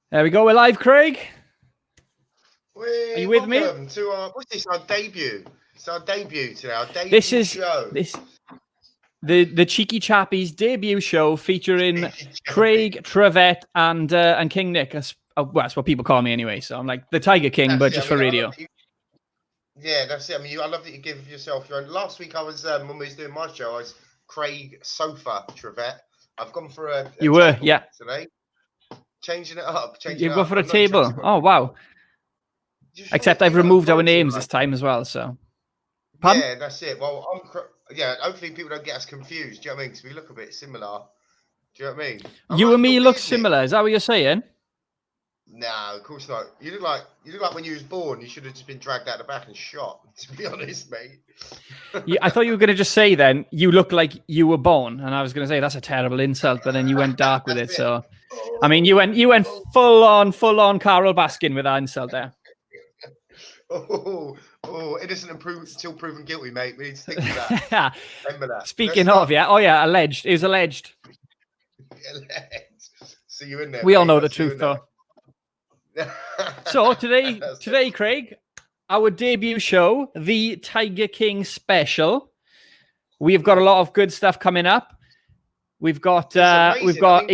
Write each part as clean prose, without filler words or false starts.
There we go. We're live, Craig. Are you with me? Welcome to what's this? Our debut. It's our debut today. Our debut This is show. the Cheeky Chappies debut show featuring Craig, Trevette, and King Nick. Well, that's what people call me anyway. So I'm like the Tiger King, but just for radio. Yeah, that's it. I mean, I love that you give yourself your own. Last week I was when we was doing my show, I was Craig Sofa Trevette. I've gone for a you were, table yeah. today. Changing it up. You go for a table. Oh wow. Except I've removed our names this time as well. So. Pardon? Yeah, that's it. Well, hopefully people don't get us confused. Do you know what I mean? Because we look a bit similar. Do you know what I mean? You and me look similar. Is that what you're saying? No, of course not. You look like when you was born. You should have just been dragged out the back and shot. To be honest, mate. Yeah, I thought you were going to just say then you look like you were born, and I was going to say that's a terrible insult, but then you went dark with it. So, I mean, you went full on Carol Baskin with that insult there. Oh, innocent until proven guilty, mate. We need to stick with that. Remember that. Speaking of, yeah. Oh, yeah, alleged. It was alleged. See you in there. We all know the truth, though. So today, Craig, our debut show, the Tiger King special. We've got a lot of good stuff coming up. We've got so we've got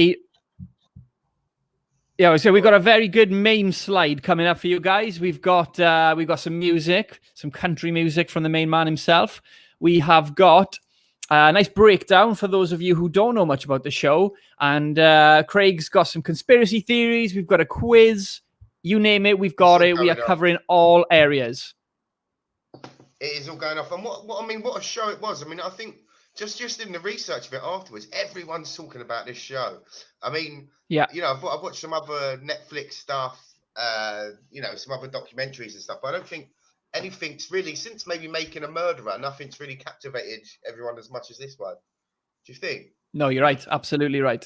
a very good meme slide coming up for you guys. We've got some music, some country music from the main man himself. We have got a nice breakdown for those of you who don't know much about the show. And Craig's got some conspiracy theories. We've got a quiz. You name it, we've got it. We are covering all areas. It is all going off. And what a show it was. I mean, I think just in the research of it afterwards, everyone's talking about this show. I mean, yeah, I've watched some other Netflix stuff, some other documentaries and stuff, but I don't think anything's really, since maybe Making a Murderer, nothing's really captivated everyone as much as this one. Do you think? No, you're right. Absolutely right.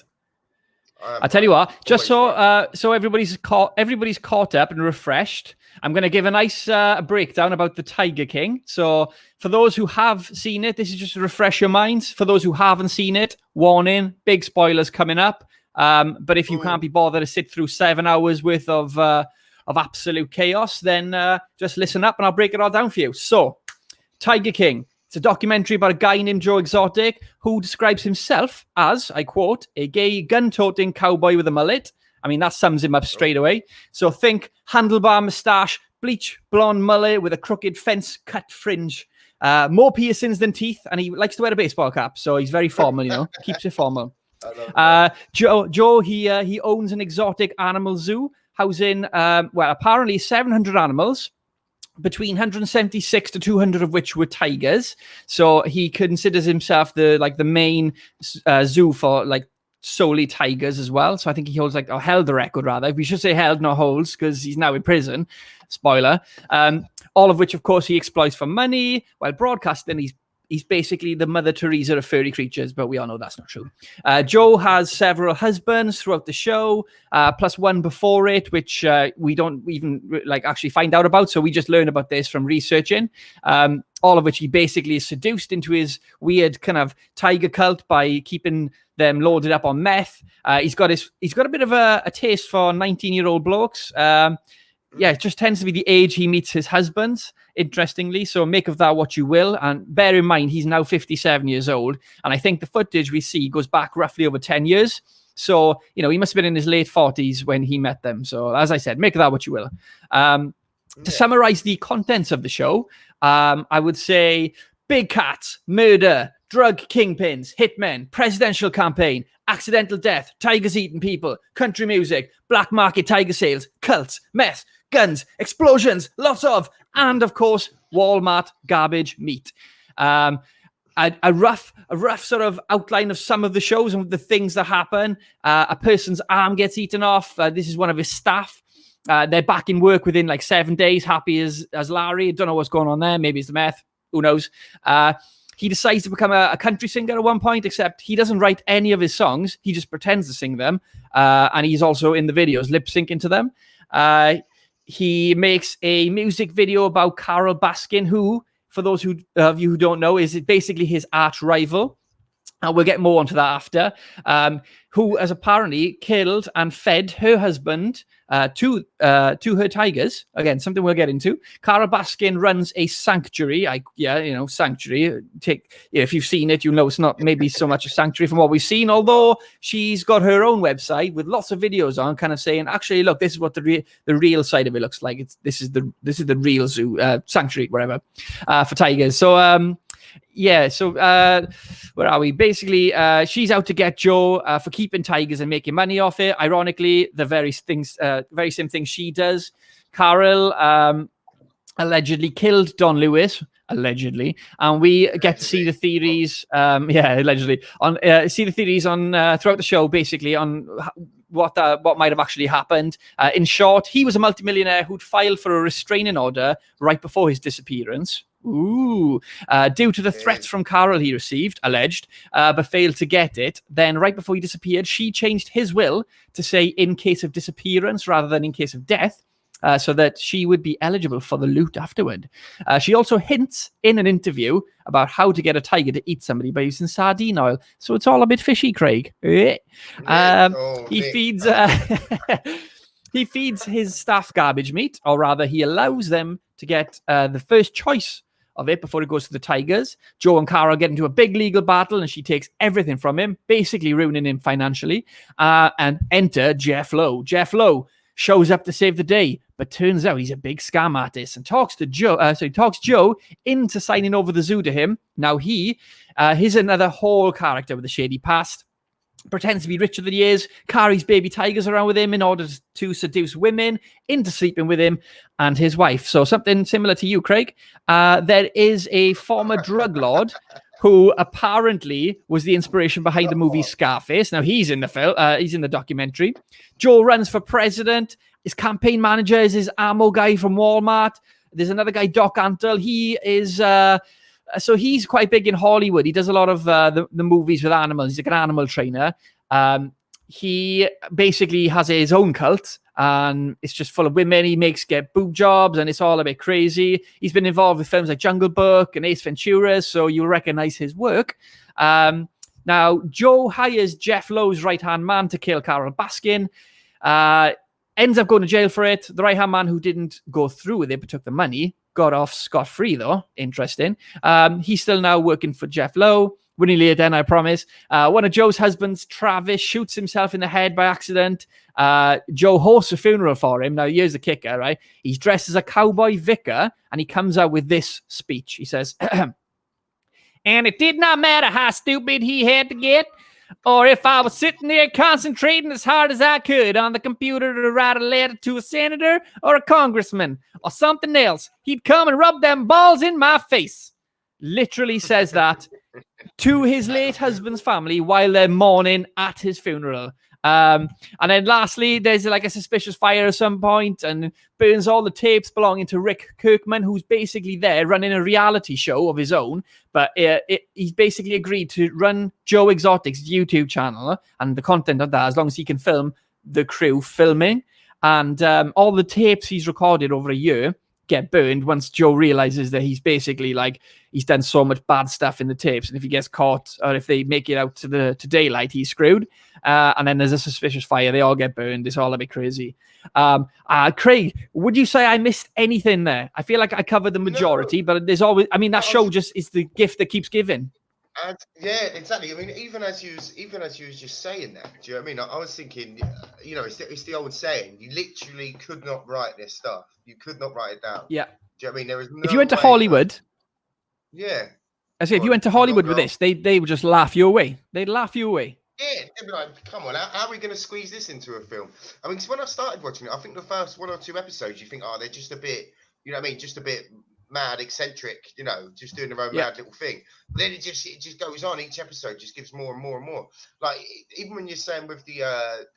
I tell you what, just so everybody's caught up and refreshed, I'm going to give a nice breakdown about the Tiger King. So for those who have seen it, this is just to refresh your minds. For those who haven't seen it, warning, big spoilers coming up. But if you can't be bothered to sit through 7 hours worth of absolute chaos, then just listen up and I'll break it all down for you. So, Tiger King. It's a documentary about a guy named Joe Exotic who describes himself as, I quote, a gay gun-toting cowboy with a mullet. I mean, that sums him up straight away. So think handlebar moustache, bleach blonde mullet with a crooked fence-cut fringe, more piercings than teeth, and he likes to wear a baseball cap, so he's very formal, keeps it formal. Joe, he owns an exotic animal zoo, housing, apparently 700 animals, between 176 to 200 of which were tigers. So he considers himself the main zoo for solely tigers as well. So I think he holds held the record rather. We should say held, not holds, because he's now in prison. Spoiler. All of which, of course, he exploits for money while broadcasting. He's basically the Mother Teresa of furry creatures, but we all know that's not true. Joe has several husbands throughout the show, plus one before it, which we don't even actually find out about. So we just learn about this from researching. All of which he basically is seduced into his weird kind of tiger cult by keeping them loaded up on meth. He's got a bit of a taste for 19-year-old blokes. It just tends to be the age he meets his husbands, interestingly. So make of that what you will. And bear in mind, he's now 57 years old. And I think the footage we see goes back roughly over 10 years. So, he must have been in his late 40s when he met them. So, as I said, make of that what you will. To summarize the contents of the show, I would say big cats, murder, drug kingpins, hitmen, presidential campaign, accidental death, tigers eating people, country music, black market tiger sales, cults, meth, guns, explosions, lots of, and of course, Walmart garbage meat. A rough sort of outline of some of the shows and the things that happen. A person's arm gets eaten off. This is one of his staff. They're back in work within 7 days, happy as Larry. Don't know what's going on there. Maybe it's the meth. Who knows? He decides to become a country singer at one point, except he doesn't write any of his songs. He just pretends to sing them. And he's also in the videos, lip syncing to them. He makes a music video about Carol Baskin, who, for those of you who don't know, is basically his arch rival. and we'll get more onto that after, who has apparently killed and fed her husband to her tigers. Again, something we'll get into. Carol Baskin runs a sanctuary. Sanctuary. If you've seen it, you'll know it's not maybe so much a sanctuary from what we've seen, although she's got her own website with lots of videos on, kind of saying, actually, look, this is what the real side of it looks like. This is the real zoo, sanctuary, whatever, for tigers. So where are we? Basically, she's out to get Joe for keeping tigers and making money off it. Ironically, the very same thing she does. Carol allegedly killed Don Lewis, and we get to see the theories. Allegedly see the theories on throughout the show, basically on what might have actually happened. In short, he was a multimillionaire who'd filed for a restraining order right before his disappearance. Due to the threats from Carol he received, alleged, but failed to get it. Then right before he disappeared, she changed his will to say in case of disappearance rather than in case of death, so that she would be eligible for the loot afterward. She also hints in an interview about how to get a tiger to eat somebody by using sardine oil. So it's all a bit fishy, Craig. He feeds... He feeds his staff garbage meat, or rather he allows them to get the first choice of it before it goes to the tigers. Joe and Carol get into a big legal battle and she takes everything from him, basically ruining him financially. And enter Jeff Lowe. Jeff Lowe shows up to save the day, but turns out he's a big scam artist and talks Joe into signing over the zoo to him. Now he's another whole character with a shady past. Pretends to be richer than he is, carries baby tigers around with him in order to seduce women into sleeping with him and his wife. So something similar to you, Craig. There is a former drug lord who apparently was the inspiration behind the movie Scarface. Now he's in the film, he's in the documentary. Joe runs for president. His campaign manager is his ammo guy from Walmart. There's another guy, Doc Antle. He is... So he's quite big in Hollywood. He does a lot of the movies with animals. He's like an animal trainer. He basically has his own cult, and it's just full of women. He get boob jobs, and it's all a bit crazy. He's been involved with films like Jungle Book and Ace Ventura, so you'll recognize his work. Now, Joe hires Jeff Lowe's right-hand man to kill Carol Baskin. Ends up going to jail for it. The right-hand man who didn't go through with it but took the money got off scot-free, though. Interesting. He's still now working for Jeff Lowe. We're nearly then, I promise. One of Joe's husbands, Travis, shoots himself in the head by accident. Joe hosts a funeral for him. Now, here's the kicker, right? He's dressed as a cowboy vicar, and he comes out with this speech. He says, and it did not matter how stupid he had to get, or if I was sitting there concentrating as hard as I could on the computer to write a letter to a senator or a congressman or something else, he'd come and rub them balls in my face. Literally says that to his late husband's family while they're mourning at his funeral. And then lastly, there's like a suspicious fire at some point and burns all the tapes belonging to Rick Kirkman, who's basically there running a reality show of his own. But he's basically agreed to run Joe Exotic's YouTube channel and the content of that as long as he can film the crew filming. And all the tapes he's recorded over a year get burned once Joe realizes that he's basically like he's done so much bad stuff in the tapes, and if he gets caught or if they make it out to daylight, he's screwed. And then there's a suspicious fire. They all get burned. It's all a bit crazy. Craig, would you say I missed anything there? I feel like I covered the majority, but there's always, I mean, that show just is the gift that keeps giving. Yeah, exactly. I mean, even as you was just saying that, do you know what I mean? I was thinking, it's the old saying: you literally could not write this stuff. You could not write it down. Yeah. Do you know what I mean? There is no if you went to Hollywood, yeah. I say if you went to Hollywood with this, they would just laugh you away. They'd laugh you away. Yeah, they'd be like, come on, how are we going to squeeze this into a film? I mean, because when I started watching it, I think the first 1 or 2 episodes, you think, oh, they're just a bit, you know what I mean, just a bit mad, eccentric, just doing their own mad little thing. But then it just goes on. Each episode just gives more and more and more. Like even when you're saying with the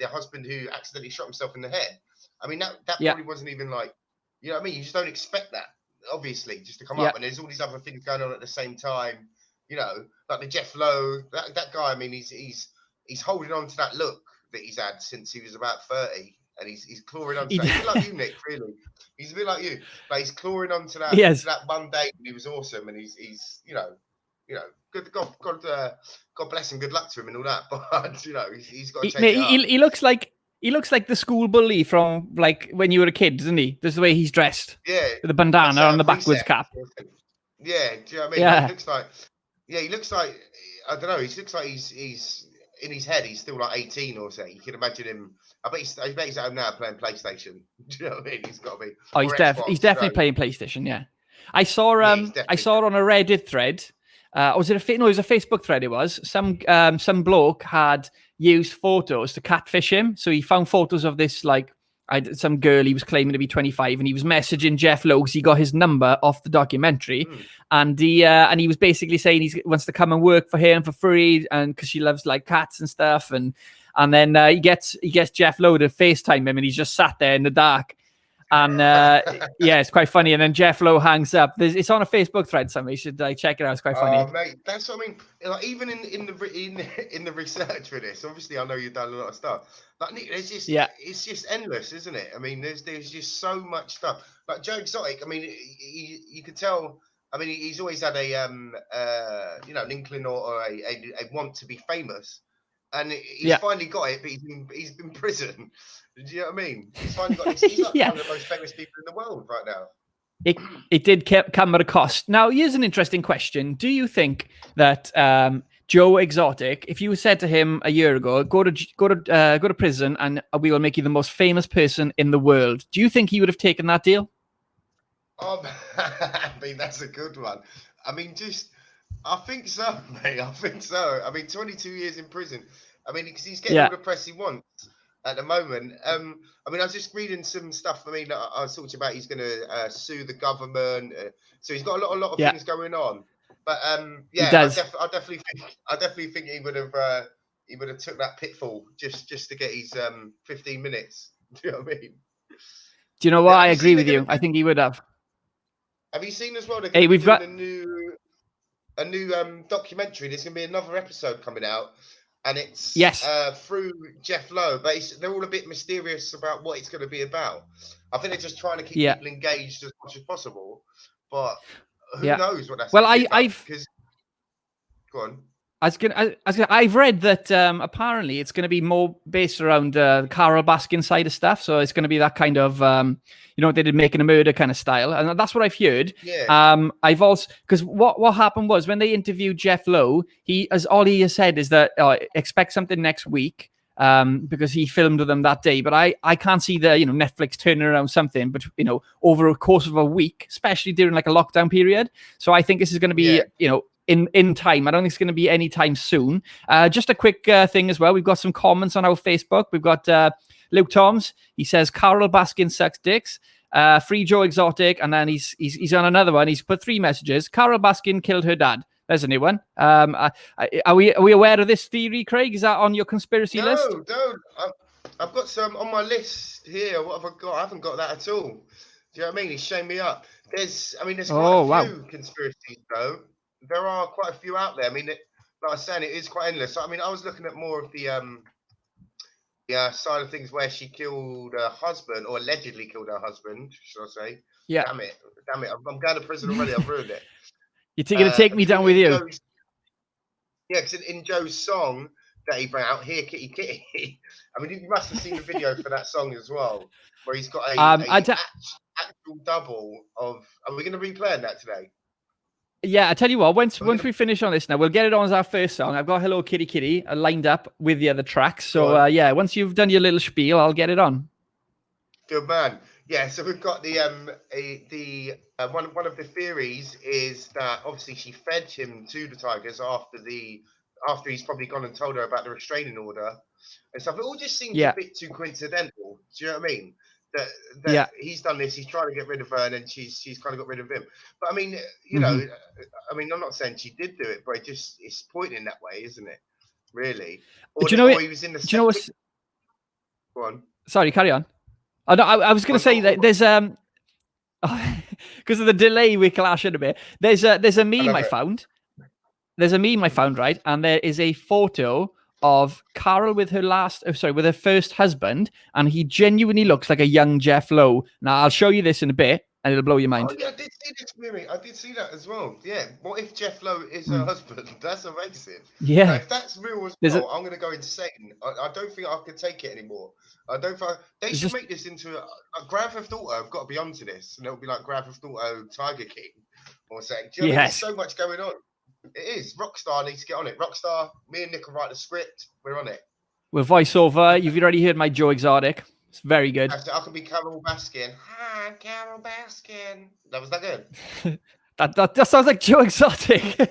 husband who accidentally shot himself in the head, I mean that probably wasn't even like, you know what I mean? You just don't expect that, obviously, just to come up. And there's all these other things going on at the same time. Like the Jeff Lowe, that guy. I mean, he's holding on to that look that he's had since he was about 30. And he's clawing onto that. He's a bit like you, Nick, really. He's a bit like you. Like he's clawing onto that, to that one day when he was awesome. And he's God bless and good luck to him and all that. But you know, he's got to take it up. He looks like the school bully from like when you were a kid, doesn't he? This is the way he's dressed. Yeah, with the bandana on the backwards cap. Yeah, do you know what I mean? Yeah, like, he looks like I don't know. He looks like he's in his head. He's still like 18 or so. You can imagine him. I bet he's at home now playing PlayStation. Do you know what I mean? He's got to be. Oh, he's definitely playing PlayStation. Yeah, I saw on a Reddit thread. Was it it was a Facebook thread. It was some bloke had used photos to catfish him. So he found photos of this some girl he was claiming to be 25, and he was messaging Jeff Lowe because he got his number off the documentary, and he was basically saying he wants to come and work for him for free, and because she loves like cats and stuff, and then he gets Jeff Lowe to FaceTime him, and he's just sat there in the dark. And yeah, it's quite funny. And then Jeff Lowe hangs up. It's on a Facebook thread somewhere. You should check it out. It's quite funny. Mate, that's what I mean. Like, even in the research for this, obviously I know you've done a lot of stuff. Like Nick, it's just endless, isn't it? I mean, there's just so much stuff. Like Joe Exotic. I mean, you could tell. I mean, he's always had an inkling or a want to be famous. And he's finally got it, but he's been in prison. Do you know what I mean? He's finally got it. He's like one of the most famous people in the world right now. It did come at a cost. Now, here's an interesting question. Do you think that Joe Exotic, if you said to him a year ago, go to prison and we will make you the most famous person in the world, do you think he would have taken that deal? I mean, that's a good one. I mean, I think so, mate. I think so. I mean, 22 years in prison. I mean, because he's getting all the press he wants at the moment. I mean, I was just reading some stuff. I mean, I was talking about he's going to sue the government. So he's got a lot of things going on. But yeah, I definitely think he would have took that pitfall just to get his 15 minutes. Do you know what I mean? Do you know what? I agree with you. I think he would have. Have you seen as well? We've got a new documentary. There's going to be another episode coming out, and it's through Jeff Lowe, but they're all a bit mysterious about what it's going to be about. I think they're just trying to keep people engaged as much as possible, but who knows what that's going to be about. Go on. I've read that apparently it's going to be more based around Carol Baskin side of stuff. So it's going to be that kind of, they did Making a Murder kind of style. And that's what I've heard. Yeah. I've also, because what happened was when they interviewed Jeff Lowe, all he has said is that expect something next week because he filmed with them that day. But I can't see the, Netflix turning around something, but, over a course of a week, especially during like a lockdown period. So I think this is going to be, in time. I don't think it's going to be anytime soon. Just a quick thing as well. We've got some comments on our Facebook. We've got Luke Toms. He says Carol Baskin sucks dicks. Free Joe Exotic, and then he's on another one. He's put 3 messages. Carol Baskin killed her dad. There's a new one. Are we aware of this theory, Craig? Is that on your conspiracy list? No. I've got some on my list here. What have I got? I haven't got that at all. Do you know what I mean? He's showing me up. There's quite a few conspiracies though. There are quite a few out there. I mean, like I was saying, it is quite endless. I mean, I was looking at more of the side of things where she killed her husband, or allegedly killed her husband, should I say? Yeah. Damn it! I'm going to prison already. I've ruined it. You're going to take me down with you? Because in Joe's song that he brought out, "Here, Kitty, Kitty." I mean, you must have seen the video for that song as well, where he's got a actual double of. Are we going to be playing that today? Yeah, I tell you what, once we finish on this now, we'll get it on as our first song. I've got Hello Kitty Kitty lined up with the other tracks. So, once you've done your little spiel, I'll get it on. Good man. Yeah, so we've got the one of the theories is that obviously she fed him to the tigers after he's probably gone and told her about the restraining order and stuff. It all just seems a bit too coincidental. Do you know what I mean? That he's done this, he's trying to get rid of her, and then she's kind of got rid of him. But I mean, I mean, I'm not saying she did do it, but it's pointing that way, isn't it? Really? Or do you know he was in the. Do you know what's? Go on. Sorry, carry on. I was going to say that there's because of the delay we clash in a bit. There's a meme I found. There's a meme I found, right? And there is a photo of Carol with her first husband, and he genuinely looks like a young Jeff Lowe. Now I'll show you this in a bit, and it'll blow your mind. Oh, yeah, I did see this, Miri. I did see that as well. Yeah. What if Jeff Lowe is her husband? That's amazing. Yeah. Now, if that's real as well, I'm going to go insane. I don't think I can take it anymore. I don't think they should make this into a Grand Theft Auto. I've got to be onto this, and it'll be like Grand Theft Auto Tiger King or something. Do you know there's so much going on? It is. Rockstar needs to get on it. Rockstar, me and Nick will write the script. We're on it. With voiceover, you've already heard my Joe Exotic. It's very good. I can be Carol Baskin. Hi, Carol Baskin. Was that good? that sounds like Joe Exotic.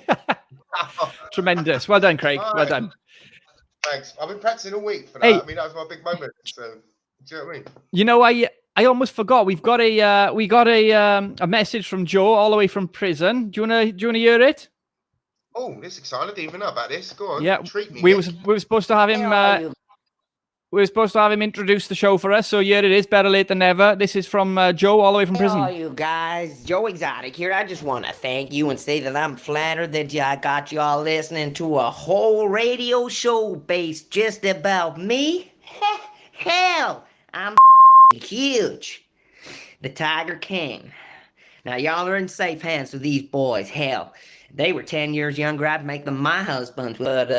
Tremendous. Well done, Craig. Well done. Thanks. I've been practicing all week for that. Hey, I mean, that was my big moment. So, do you know what I mean? You know, I almost forgot. We got a message from Joe all the way from prison. Do you wanna hear it? Oh, this is exciting. I didn't even know about this. Go on. Yeah, treat me. We were supposed to have him. We were supposed to have him introduce the show for us, so here it is, better late than never. This is from Joe, all the way from prison. Hello, you guys. Joe Exotic here. I just want to thank you and say that I'm flattered that I got you all listening to a whole radio show based just about me. Hell, I'm huge. The Tiger King. Now, y'all are in safe hands with these boys. Hell, they were 10 years younger. I'd make them my husbands. But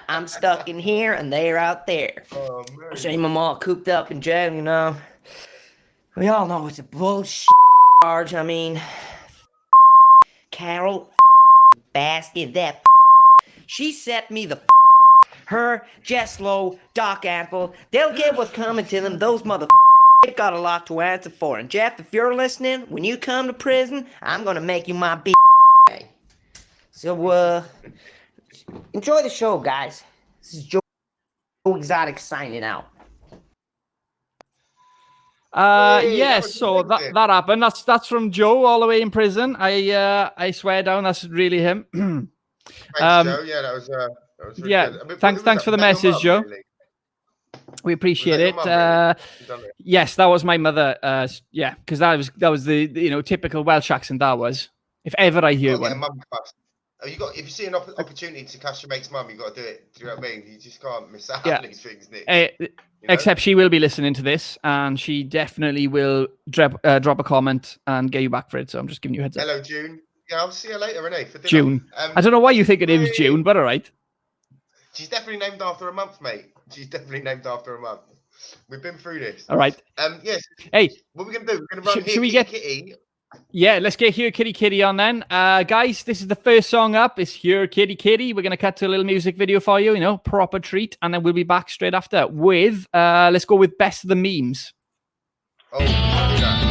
I'm stuck in here and they're out there. Oh, Shame them all cooped up in jail, you know. We all know it's a bullshit charge. I mean, Carol Baskin, that she set me the her, Jess Lowe, Doc Ample. They'll get what's coming to them. Those they've got a lot to answer for. And Jeff, if you're listening, when you come to prison, I'm gonna make you my b. So, enjoy the show, guys. This is Joe Exotic signing out. So that happened. That's from Joe all the way in prison. I swear down, that's really him. Thanks, Joe. Yeah, that was really good. I mean, thanks for the message, Joe. Really? We appreciate it. Yes, that was my mother. Because that was the typical Welsh accent. That was, if ever I hear one. If you see an opportunity to catch your mate's mum, you got to do it. Do you know what I mean? You just can't miss out on these things, Nick. Except she will be listening to this, and she definitely will drop a comment and get you back for it. So I'm just giving you a heads up. Hello, June. Yeah, I'll see you later, Renee. For dinner. June. I don't know why you think it is June, but all right. She's definitely named after a month, mate. She's definitely named after a month. We've been through this. All right. Yes. Hey, what are we gonna do? We're gonna run Kitty. Yeah, let's get Here Kitty Kitty on then. Guys, this is the first song up. It's Here Kitty Kitty. We're going to cut to a little music video for you, proper treat. And then we'll be back straight after with, let's go with Best of the Memes. Oh, I'll do that.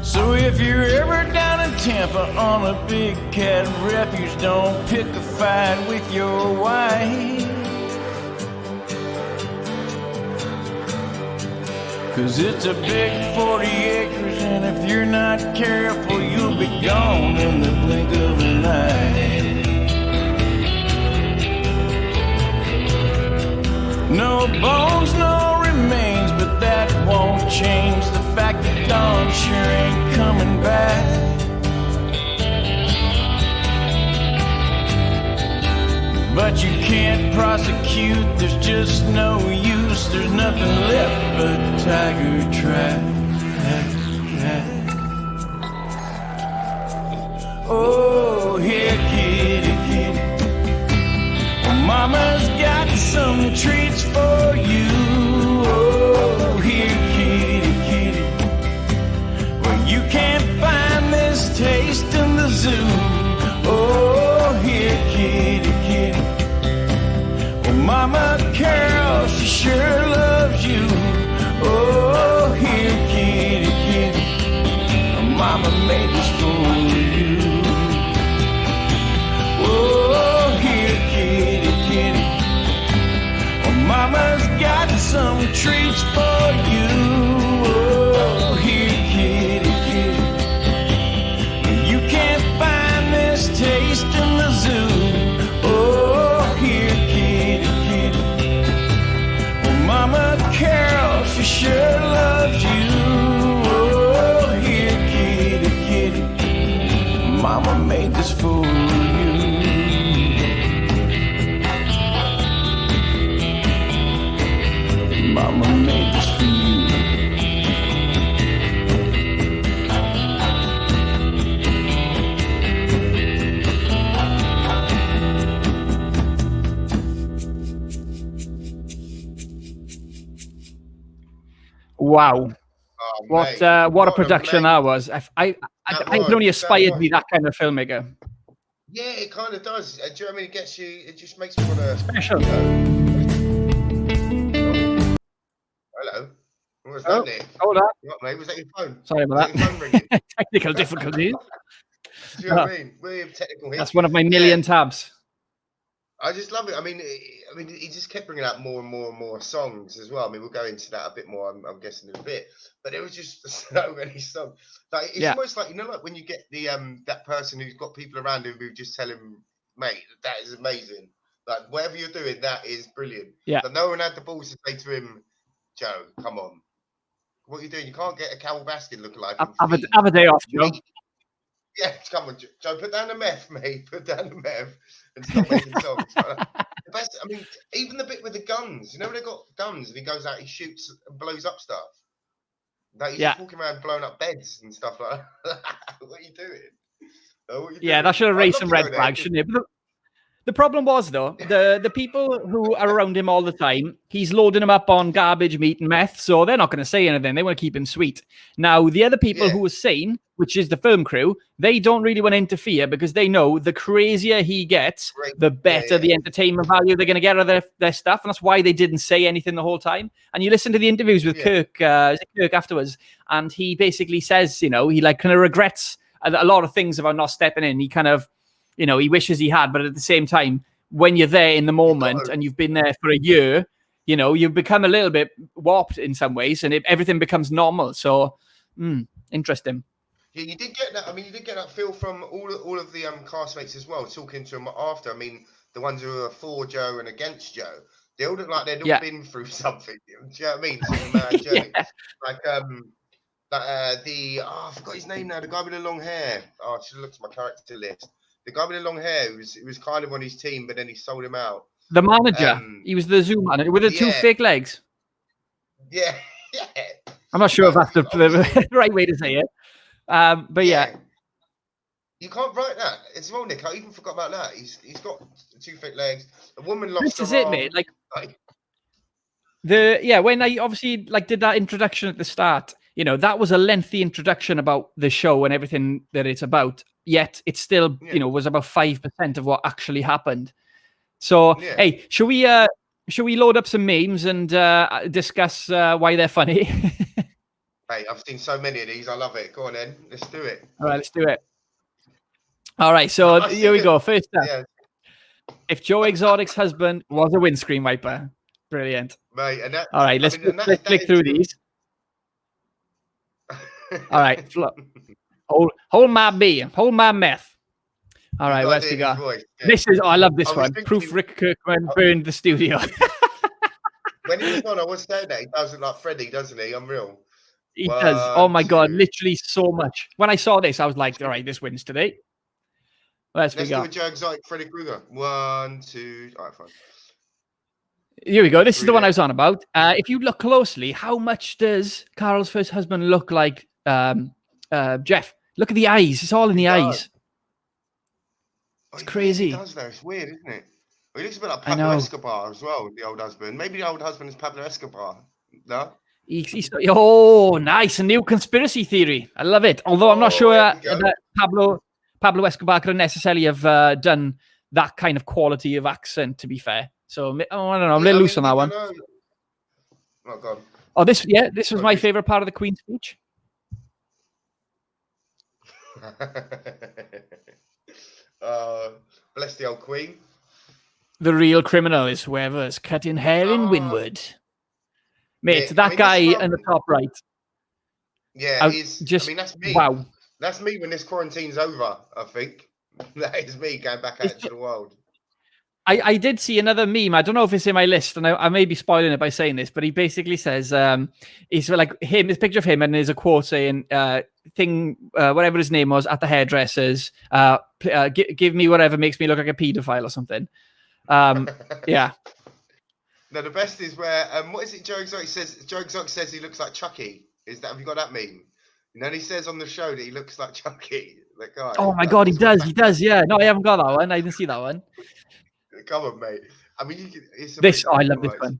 So if you're ever down in Tampa on a big cat refuge, don't pick a fight with your wife. 'Cause it's a big 40 acres, and if you're not careful, you'll be gone in the blink of an eye. No bones, no remains, but that won't change the fact that Dawn sure ain't coming back. But you can't prosecute, there's just no use, there's nothing left but tiger track. Oh, here, kitty, kitty. Well, mama's got some treats for you. Oh, here, kitty, kitty. Well, you can't find this taste in the zoo. Oh, here, kitty, kitty. Well, Mama Carol, she sure loves you. Oh, here, kitty, kitty. Mama made this for you. Oh, here, kitty, kitty. Well, Mama's got some treats for you. Oh, here, kitty, kitty. You can't find this taste in the zoo. Oh, here, kitty, kitty. Well, Mama Carol, she sure loves you. Oh, here, kitty, kitty. Mama made this for you. Wow. Oh, what mate, what a production that was. I can only aspire to be that kind of filmmaker. Yeah, it kind of does. Do you know what I mean? It gets you. It just makes me want to. Special. Hello. What was that, Nick? Hold on. What, mate? Was that your phone? Sorry about that. Your phone ringing? Technical difficulties. Do you know what I mean? We have technical hits. That's one of my million tabs. I just love it. I mean, he just kept bringing out more and more and more songs as well. I mean, we'll go into that a bit more, I'm guessing, in a bit. But there was just so many songs. Like it's almost like, like when you get the that person who's got people around him who just tell him, mate, that is amazing. Like whatever you're doing, that is brilliant. Yeah. But no one had the balls to say to him, Joe, come on, what are you doing? You can't get a Carol Baskin lookalike. Have a day off, Joe. Yeah, come on, Joe. Put down the meth, mate. Put down the meth and stop making songs. The best. I mean, even the bit with the guns. You know, when they got guns and he goes out, he shoots and blows up stuff. Like he's just walking around blowing up beds and stuff like that. What are you doing? That should have raised some red flags, shouldn't it? But the problem was, though, the people who are around him all the time, he's loading them up on garbage, meat, and meth, so they're not going to say anything. They want to keep him sweet. Now, the other people who are sane, which is the film crew, they don't really want to interfere because they know the crazier he gets, the better the entertainment value they're going to get out of their stuff, and that's why they didn't say anything the whole time. And you listen to the interviews with Kirk afterwards, and he basically says, he like kind of regrets a lot of things about not stepping in. He kind of, he wishes he had, but at the same time, when you're there in the moment and you've been there for a year, you've become a little bit warped in some ways, and everything becomes normal. So, interesting. Yeah, you did get that. I mean, you did get that feel from all of the castmates as well, talking to them after. I mean, the ones who are for Joe and against Joe, they all look like they'd all been through something. Do you know what I mean? Some mad journey. Like I forgot his name now. The guy with the long hair. Oh, I should have looked at my character list. The guy with the long hair, he was kind of on his team, but then he sold him out. The manager. He was the Zoom manager with the two fake legs. Yeah. I'm not sure if that's the right way to say it. But you can't write that. It's wrong, Nick. I even forgot about that. He's got two fake legs. A woman lost. This is it, mate. Like when I obviously did that introduction at the start, that was a lengthy introduction about the show and everything that it's about. Yet it still, was about 5% of what actually happened. So, hey, should we load up some memes and discuss why they're funny? Hey, I've seen so many of these. I love it. Go on, then. Let's do it. All right, let's do it. All right, so here we go. First up, if Joe Exotic's husband was a windscreen wiper. Brilliant. Mate, and that, all right, let's click through these. All right. Hold my beer. Hold my meth. All right, where's we go? This is, I love this one. Proof Rick Kirkman burned the studio. When he was on, I was saying that he does look like Freddy, doesn't he? Unreal. He does. Oh my God, literally so much. When I saw this, I was like, all right, this wins today. Let's do a Joe Exotic Freddy Krueger. 1, 2. All right, fine. Here we go. This is the one I was on about. If you look closely, how much does Carol's first husband look like Jeff? Look at the eyes. It's all in the eyes. It's crazy. He does though. It's weird, isn't it? He looks a bit like Pablo Escobar as well, the old husband. Maybe the old husband is Pablo Escobar. No? Oh, nice. A new conspiracy theory. I love it. Although I'm not sure that Pablo Escobar could necessarily have done that kind of quality of accent, to be fair. So, I don't know. I'm a little loose on that one. Oh, God. Oh, this was my favorite part of the Queen's speech. Bless the old Queen. The real criminal is whoever's cutting hair in Wynwood. Mate, that guy in the top right. Yeah, that's me. Wow. That's me when this quarantine's over, I think. That is me going back out into the world. I did see another meme. I don't know if it's in my list, and I may be spoiling it by saying this, but he basically says, he's like him, this picture of him, and there's a quote saying, whatever his name was, at the hairdressers, give me whatever makes me look like a paedophile or something. Yeah. No, the best is where, what is it Joe Exotic says? Joe Exotic says he looks like Chucky. Have you got that meme? And then he says on the show that he looks like Chucky. That guy. Oh my God, he does, yeah. No, I haven't got that one. I didn't see that one. Come on, mate. I mean, I love this one.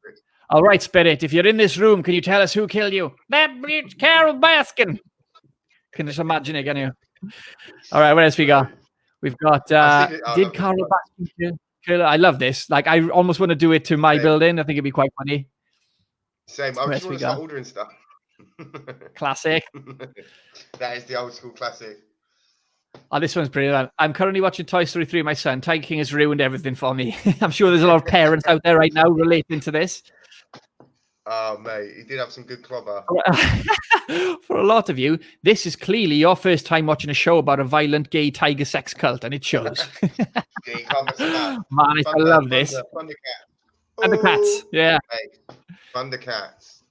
All right, Spirit. If you're in this room, can you tell us who killed you? That bitch, Carol Baskin. Can you just imagine it? Can you? All right. What else we got? We've got. Did Carol Baskin kill? I love this. Like, I almost want to do it to my building. I think it'd be quite funny. Same. I just want to start ordering stuff. Classic. That is the old school classic. Oh, this one's brilliant. I'm currently watching Toy Story 3 with my son. Tiger King has ruined everything for me. I'm sure there's a lot of parents out there right now relating to this. Oh, mate, he did have some good clobber. For a lot of you, this is clearly your first time watching a show about a violent gay tiger sex cult, and it shows. Yeah, you can't mess with that. Man, I love this. Thundercats, yeah. Hey, Thundercats.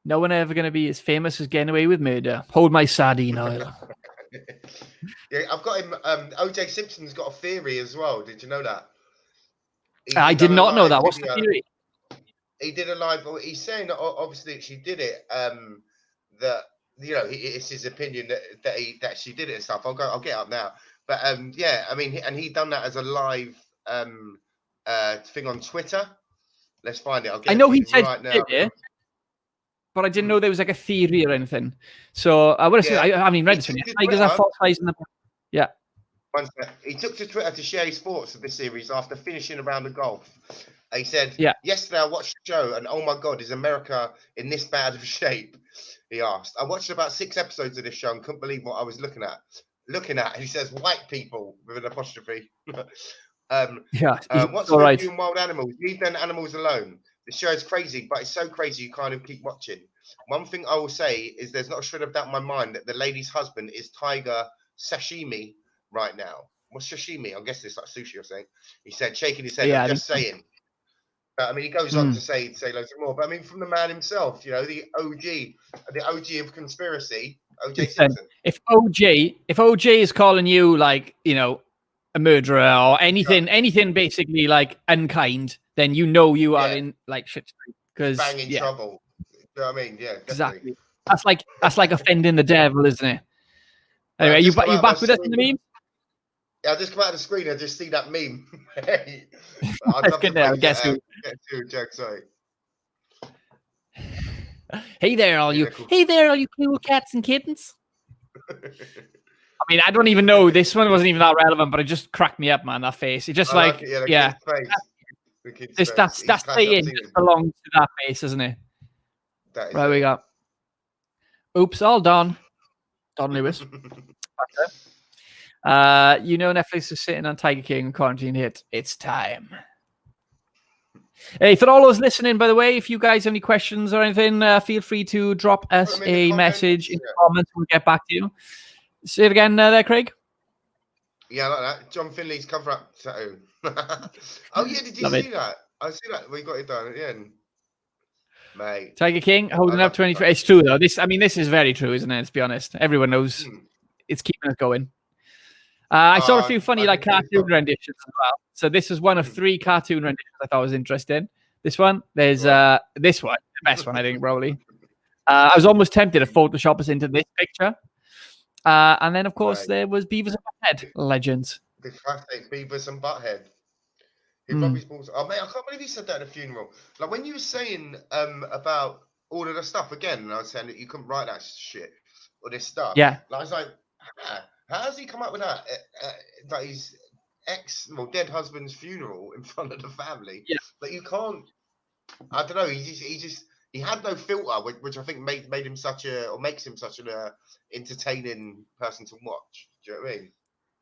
No one ever going to be as famous as Getting Away with Murder. Hold my sardine oil. Yeah, I've got him. OJ Simpson's got a theory as well. Did you know that? I did not know that. What's the theory? He did a live. He's saying that obviously she did it. That it's his opinion that she did it and stuff. I'll get up now. But yeah, I mean, and he done that as a live thing on Twitter. Let's find it. I know he said right now. But I didn't know there was like a theory or anything. So I would have said, I haven't even read this one yet. Tigers are fossilized in the. Yeah. He took to Twitter to share his thoughts of this series after finishing a round of golf. He said, yesterday I watched the show and oh my God, is America in this bad of shape? He asked. I watched about 6 episodes of this show and couldn't believe what I was looking at. He says, white people with an apostrophe. What's with you and wild animals? Leave them animals alone. The show is crazy, but it's so crazy you kind of keep watching. One thing I will say is there's not a shred of doubt in my mind that the lady's husband is Tiger Sashimi right now. What's sashimi? I guess it's like sushi or something. He said, shaking his head, I'm just saying. I mean, he goes on to say loads more. But I mean, from the man himself, the OG of conspiracy, OJ Simpson. If OJ is calling you like, a murderer or anything basically like unkind, then you are in like shit street because bang in trouble. You know what I mean? Yeah, definitely. Exactly. That's like offending the devil, isn't it? Anyway, you back with us in the meme? Yeah, I just come out of the screen and just see that meme. Let's get there. Guess who? Sorry. Hey there, all you cool cats and kittens. I mean, I don't even know. This one wasn't even that relevant, but it just cracked me up, man. That face. It just that's saying just belongs to that face, isn't it? Right, we got. Oops, all done. Don Lewis. Netflix is sitting on Tiger King quarantine hit. It's time. Hey, for all those listening, by the way, if you guys have any questions or anything, feel free to drop us a message in the comments. We'll get back to you. Say it again there, Craig. Yeah, I like that. John Finley's cover-up tattoo. Oh, yeah, did you see that? I see that. We got it done at the end. Mate. Tiger King holding up 23. It's true, though. This is very true, isn't it? Let's be honest. Everyone knows it's keeping us going. I saw a few funny cartoon renditions as well. So this is one of 3 cartoon renditions I thought was interesting. This one, there's this one, the best one, I think, probably. I was almost tempted to Photoshop us into this picture. And then, of course, there was Beavis and Butthead, legends. The classic Beavis and Butthead. He Robbie's balls. Oh, mate, I can't believe you said that at a funeral. Like, when you were saying about all of the stuff again, and I was saying that you couldn't write that shit or this stuff. Yeah. Like, I was like, how has he come up with that? That his dead husband's funeral in front of the family. Yeah. But you can't. I don't know. He had no filter, which I think made him makes him such an entertaining person to watch. Do you know what I mean?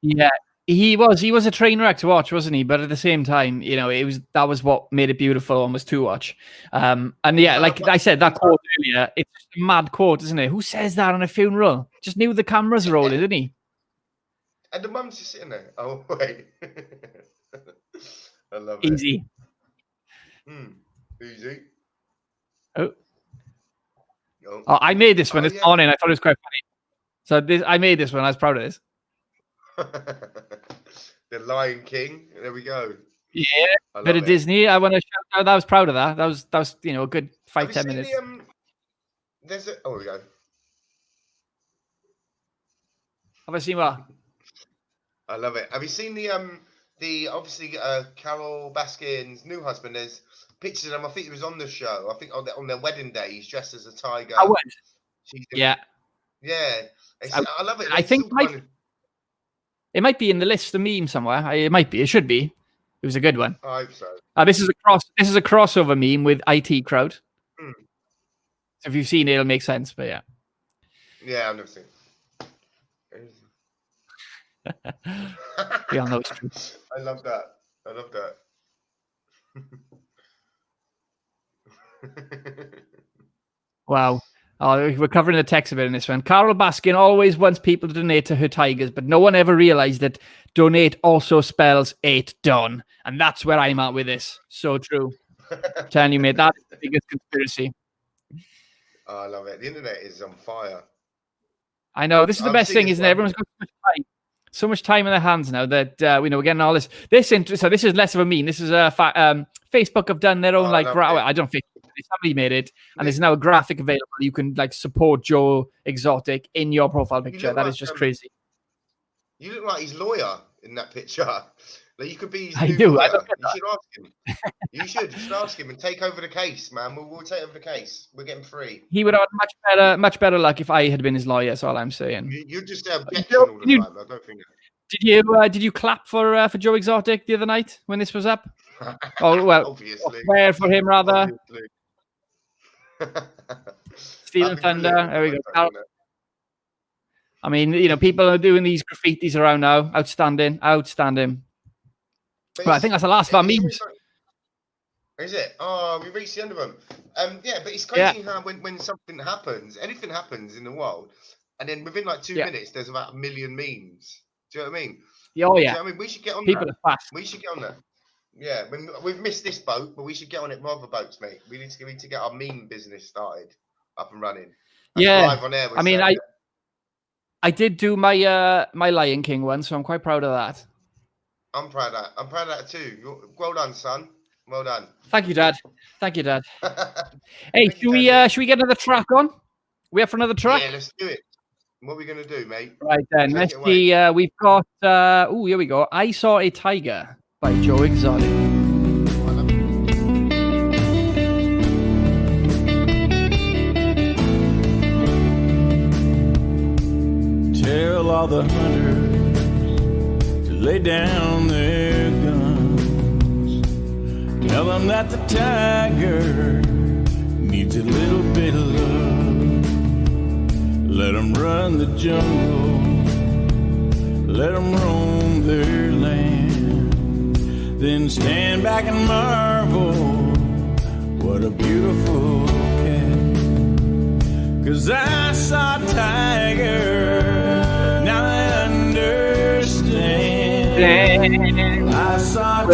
Yeah, he was a train wreck to watch, wasn't he? But at the same time, that was what made it beautiful almost to watch. And yeah, like I said, that quote earlier, it's a mad quote, isn't it? Who says that on a funeral? Just knew the cameras were rolling, didn't he? And the mum's just sitting there. Oh, wait. I love it. Easy. Easy. Oh, I made this one this morning. I thought it was quite funny. So I made this one. I was proud of this. The Lion King. There we go. Yeah, bit of Disney. I want to shout out. I was proud of that. That was a good 5-10 minutes. Oh, we go. Have I seen what? I love it. Have you seen the obviously Carol Baskin's new husband. There's pictures of him. I think he was on the show. I think on their wedding day, he's dressed as a tiger. I went. Yeah. I love it. I think it might be in the list of memes somewhere. It might be. It should be. It was a good one. I hope so. This is a crossover meme with IT Crowd. So if you've seen it, it'll make sense. But yeah. Yeah, I've never seen it. We all know it's true. I love that. Wow. Oh, we're covering the text a bit in this one. Carol Baskin always wants people to donate to her tigers, but no one ever realized that donate also spells 8 done. And that's where I'm at with this. So true. I'm telling you, mate, that's the biggest conspiracy. Oh, I love it. The internet is on fire. I know. This is the best thing, isn't it? Everyone's got so much time in their hands now that we're getting all this. So this is less of a meme. This is Facebook have done their own I don't think somebody made it, and there's now a graphic available. You can support Joe Exotic in your profile picture. That is just crazy. You look like his lawyer in that picture. Like you could be his I new do. lawyer. I don't get You should ask him. You should ask him and take over the case, man. We'll take over the case. We're getting free. He would have much better luck if I had been his lawyer. That's all I'm saying. You're just objection all the time. I don't think. Did you clap for Joe Exotic the other night when this was up? Oh well, obviously. Prayer for him rather. Stephen Thunder. There we go. I mean, people are doing these graffitis around now. Outstanding. But I think that's the last of our memes. Is it? Oh, we reached the end of them. Yeah, but it's crazy how when something happens, anything happens in the world, and then within 2 minutes, there's about 1 million memes. Do you know what I mean? Oh, yeah. Do you know what I mean? We should get on People that. Are fast. We should get on that. Yeah, we've missed this boat, but we should get on it with other boats, mate. We need to get our meme business started, up and running. Live on air. I mean, I did do my my Lion King one, so I'm quite proud of that. I'm proud of that too. Well done, son. Well done. Thank you, Dad. Hey, should we get another track on? We up for another track? Yeah, let's do it. What are we gonna do, mate? Right then, let's see. We've got. Here we go. I Saw a Tiger by Joe Exotic. Tell all the hunters to lay down their guns. Tell them that the tiger needs a little bit of love. Let them run the jungle. Let them roam their land. Then stand back and marvel, what a beautiful cat. 'Cause I saw a tiger, now I understand. I saw a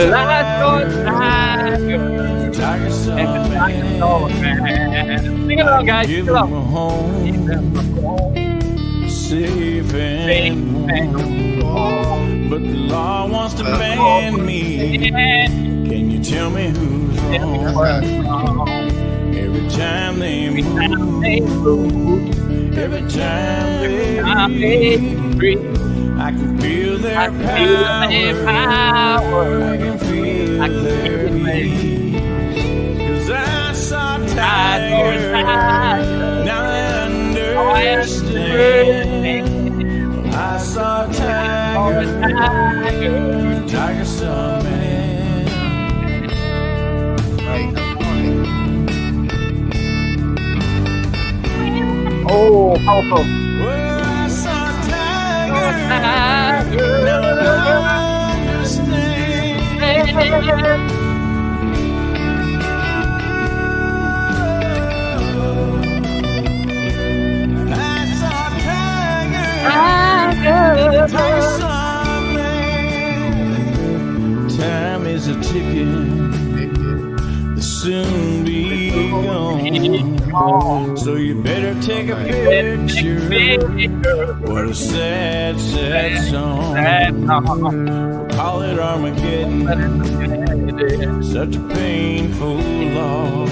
tiger, tiger saw man. Sing along, guys. Give him a home, safe and warm. But the law wants to ban me. Can you tell me who's wrong? Every time they move, every time they breathe, I can feel their power. I can feel their heat. 'Cause I saw tigers, now I understand. I saw tiger, tiger saw man. Oh, powerful. Well, I saw tiger, now I understand. Time is a ticking, it'll soon be gone. So you better take a picture. What a sad, sad song. We'll call it Armageddon. Such a painful loss.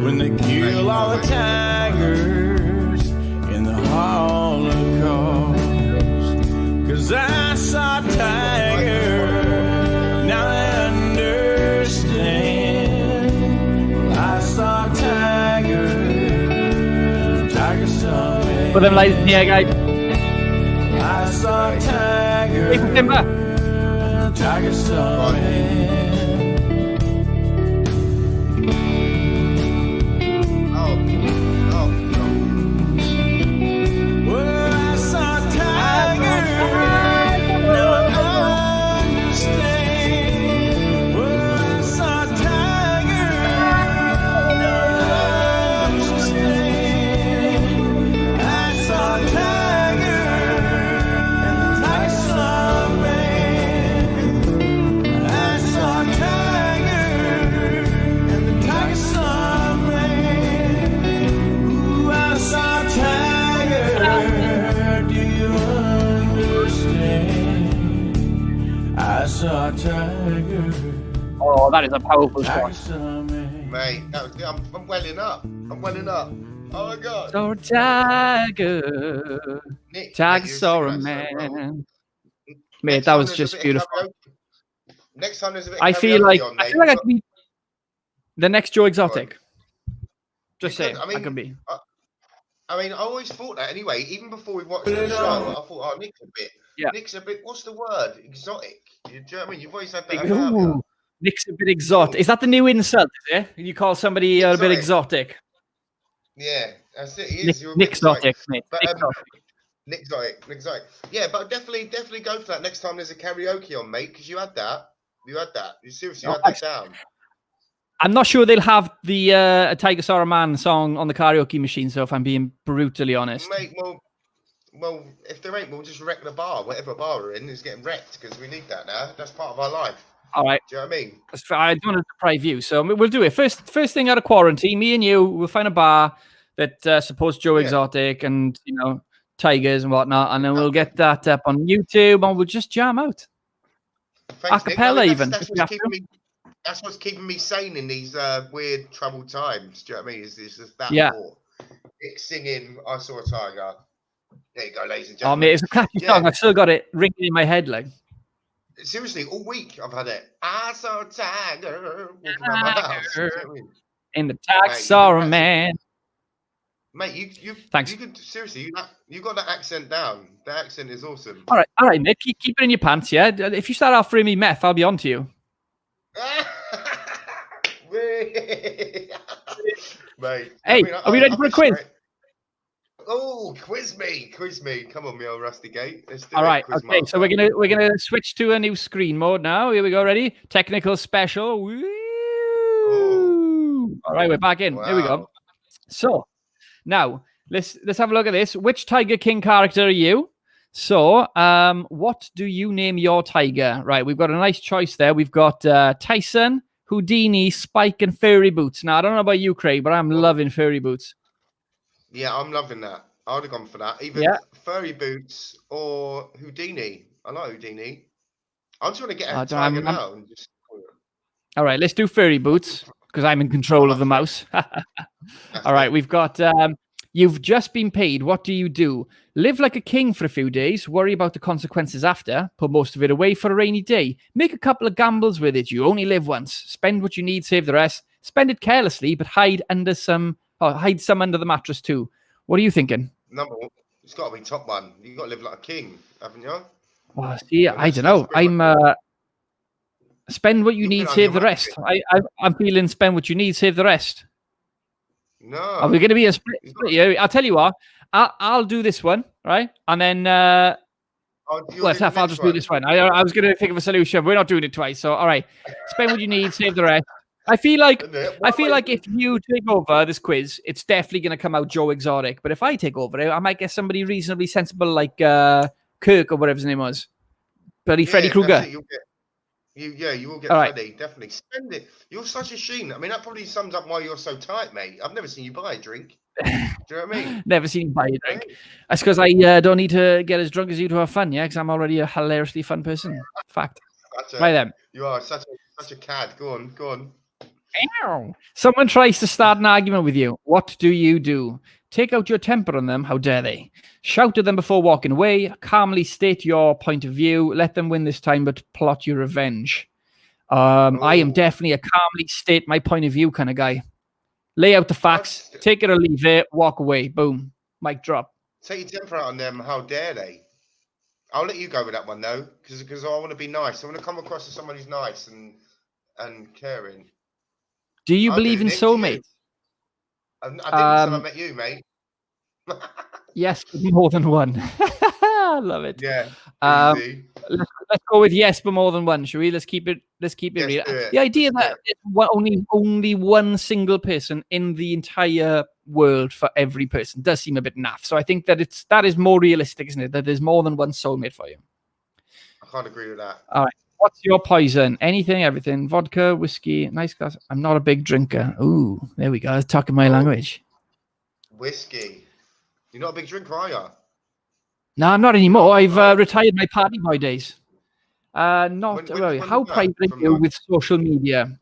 When they kill all the tigers in the Holocaust. 'Cause I saw tigers, Put them lights in the air, guys. I saw a tiger. Hey, Timber. Tiger saw a man. Well, I saw a tiger. Now I understand. Well, I saw a tiger. Now I understand. I saw a tiger, and the tiger saw a man. I saw a tiger, and the tiger saw a man. Ooh, I saw a tiger. Do you understand? I saw a tiger. Oh, that is a powerful Tiger shot. saw a man. Mate, that was good. I'm welling up. I'm welling up. Oh my god. So tiger, Nick, tiger you're saw a singing that so well. man. Mate, Next that time was there's a just bit of beautiful. karaoke- Next time there's a bit of I feel karaoke like on, I mate, feel like I we've could be the next Joe Exotic. Just You saying, could, I could be. I mean, I always thought that anyway. Even before we watched the show, I thought, oh, Nick's a bit. Yeah. Nick's a bit. What's the word? Exotic. Do you know what I mean? You've always had that Big- about you. Ooh, Nick's a bit exotic. Is that the new insult? Is it? You call somebody a bit exotic? Yeah, that's it. He is. You're a Nick bit exotic. exotic, mate. But, Nick exotic. Nick exotic. Yeah, but definitely go for that next time there's a karaoke on, mate, because you had that. You had that. You seriously had that down. I'm not sure they'll have the Tiger Saw a Man song on the karaoke machine, so if I'm being brutally honest. Mate, well, if there ain't, we'll just wreck the bar. Whatever bar we're in is getting wrecked because we need that now. That's part of our life. All right. Do you know what I mean? I don't want to deprive you, so we'll do it. First thing out of quarantine, me and you, we'll find a bar that supports Joe Exotic and, you know, tigers and whatnot, and then we'll get that up on YouTube and we'll just jam out. Thanks, Acapella, Nick. even. That's what's keeping me sane in these weird troubled times. Do you know what I mean? It's just that thought. Nick singing I Saw a Tiger. There you go, ladies and gentlemen. Oh, mate, it's a catchy song. I've still got it ringing in my head, like. Seriously, all week I've had it. I saw a tiger walking around my house. Do you know what I mean? In the tiger saw a man. Mate, you Thanks. You could seriously, you got that accent down. The accent is awesome. All right, Nick, keep it in your pants, yeah. If you start offering me meth, I'll be on to you. Mate, hey, are we ready for a quiz? Oh, quiz me. Come on, me old rusty gate. Let's do All it. right, Quiz okay. master. So we're gonna switch to a new screen mode now. Here we go. Ready? Technical special. Woo! All right, we're back in. Wow. Here we go. So now let's have a look at this. Which Tiger King character are you? So, what do you name your tiger? Right, we've got a nice choice there. We've got Tyson, Houdini, Spike, and Furry Boots. Now, I don't know about you, Craig, but I'm loving Furry Boots. Yeah, I'm loving that. I would have gone for that. Either Furry Boots or Houdini. I like Houdini. I just want to get a tiger now. And just... All right, let's do Furry Boots because I'm in control of the mouse. All right, we've got... You've just been paid. What do you do? Live like a king for a few days. Worry about the consequences after. Put most of it away for a rainy day. Make a couple of gambles with it. You only live once. Spend what you need, save the rest. Spend it carelessly, but hide some under the mattress too. What are you thinking? Number one, it's got to be top one. You got to live like a king, haven't you? Well, see, I don't know. I'm spend what you need, save the rest. I'm feeling spend what you need, save the rest. No. Are we going to be a split here? I'll tell you what. I'll do this one, right? And then, I'll just do this one. I was going to think of a solution. We're not doing it twice. So, all right. Spend what you need, save the rest. I feel like if you take over this quiz, it's definitely going to come out Joe Exotic. But if I take over it, I might get somebody reasonably sensible like Kirk or whatever his name was. Freddy Krueger. You will get Freddy, definitely. Spend it. You're such a sheen. I mean, that probably sums up why you're so tight, mate. I've never seen you buy a drink. Do you know what I mean? Never seen you buy a drink. That's because I don't need to get as drunk as you to have fun, yeah? Because I'm already a hilariously fun person. Fact. Right then. You are such a cad. Go on. Ow. Someone tries to start an argument with you. What do you do? Take out your temper on them. How dare they? Shout at them before walking away. Calmly state your point of view. Let them win this time, but plot your revenge. I am definitely a calmly state my point of view kind of guy. Lay out the facts. Take it or leave it. Walk away. Boom. Mic drop. Take your temper out on them. How dare they? I'll let you go with that one though, because I want to be nice. I want to come across as someone who's nice and caring. Do you believe in soulmates? I didn't until I met you, mate. Yes, but more than one. I love it. Yeah. Easy. Let's go with yes, but more than one, shall we? Let's keep it Yes, real. do it. The idea that only one single person in the entire world for every person does seem a bit naff. So I think that is more realistic, isn't it? That there's more than one soulmate for you. I can't agree with that. All right. What's your poison? Anything, everything. Vodka, whiskey, nice glass. I'm not a big drinker. Ooh, there we go. That's talking my language. Whiskey. You're not a big drinker, are you? No, I'm not anymore. I've retired my party boy days. How private are you with social media?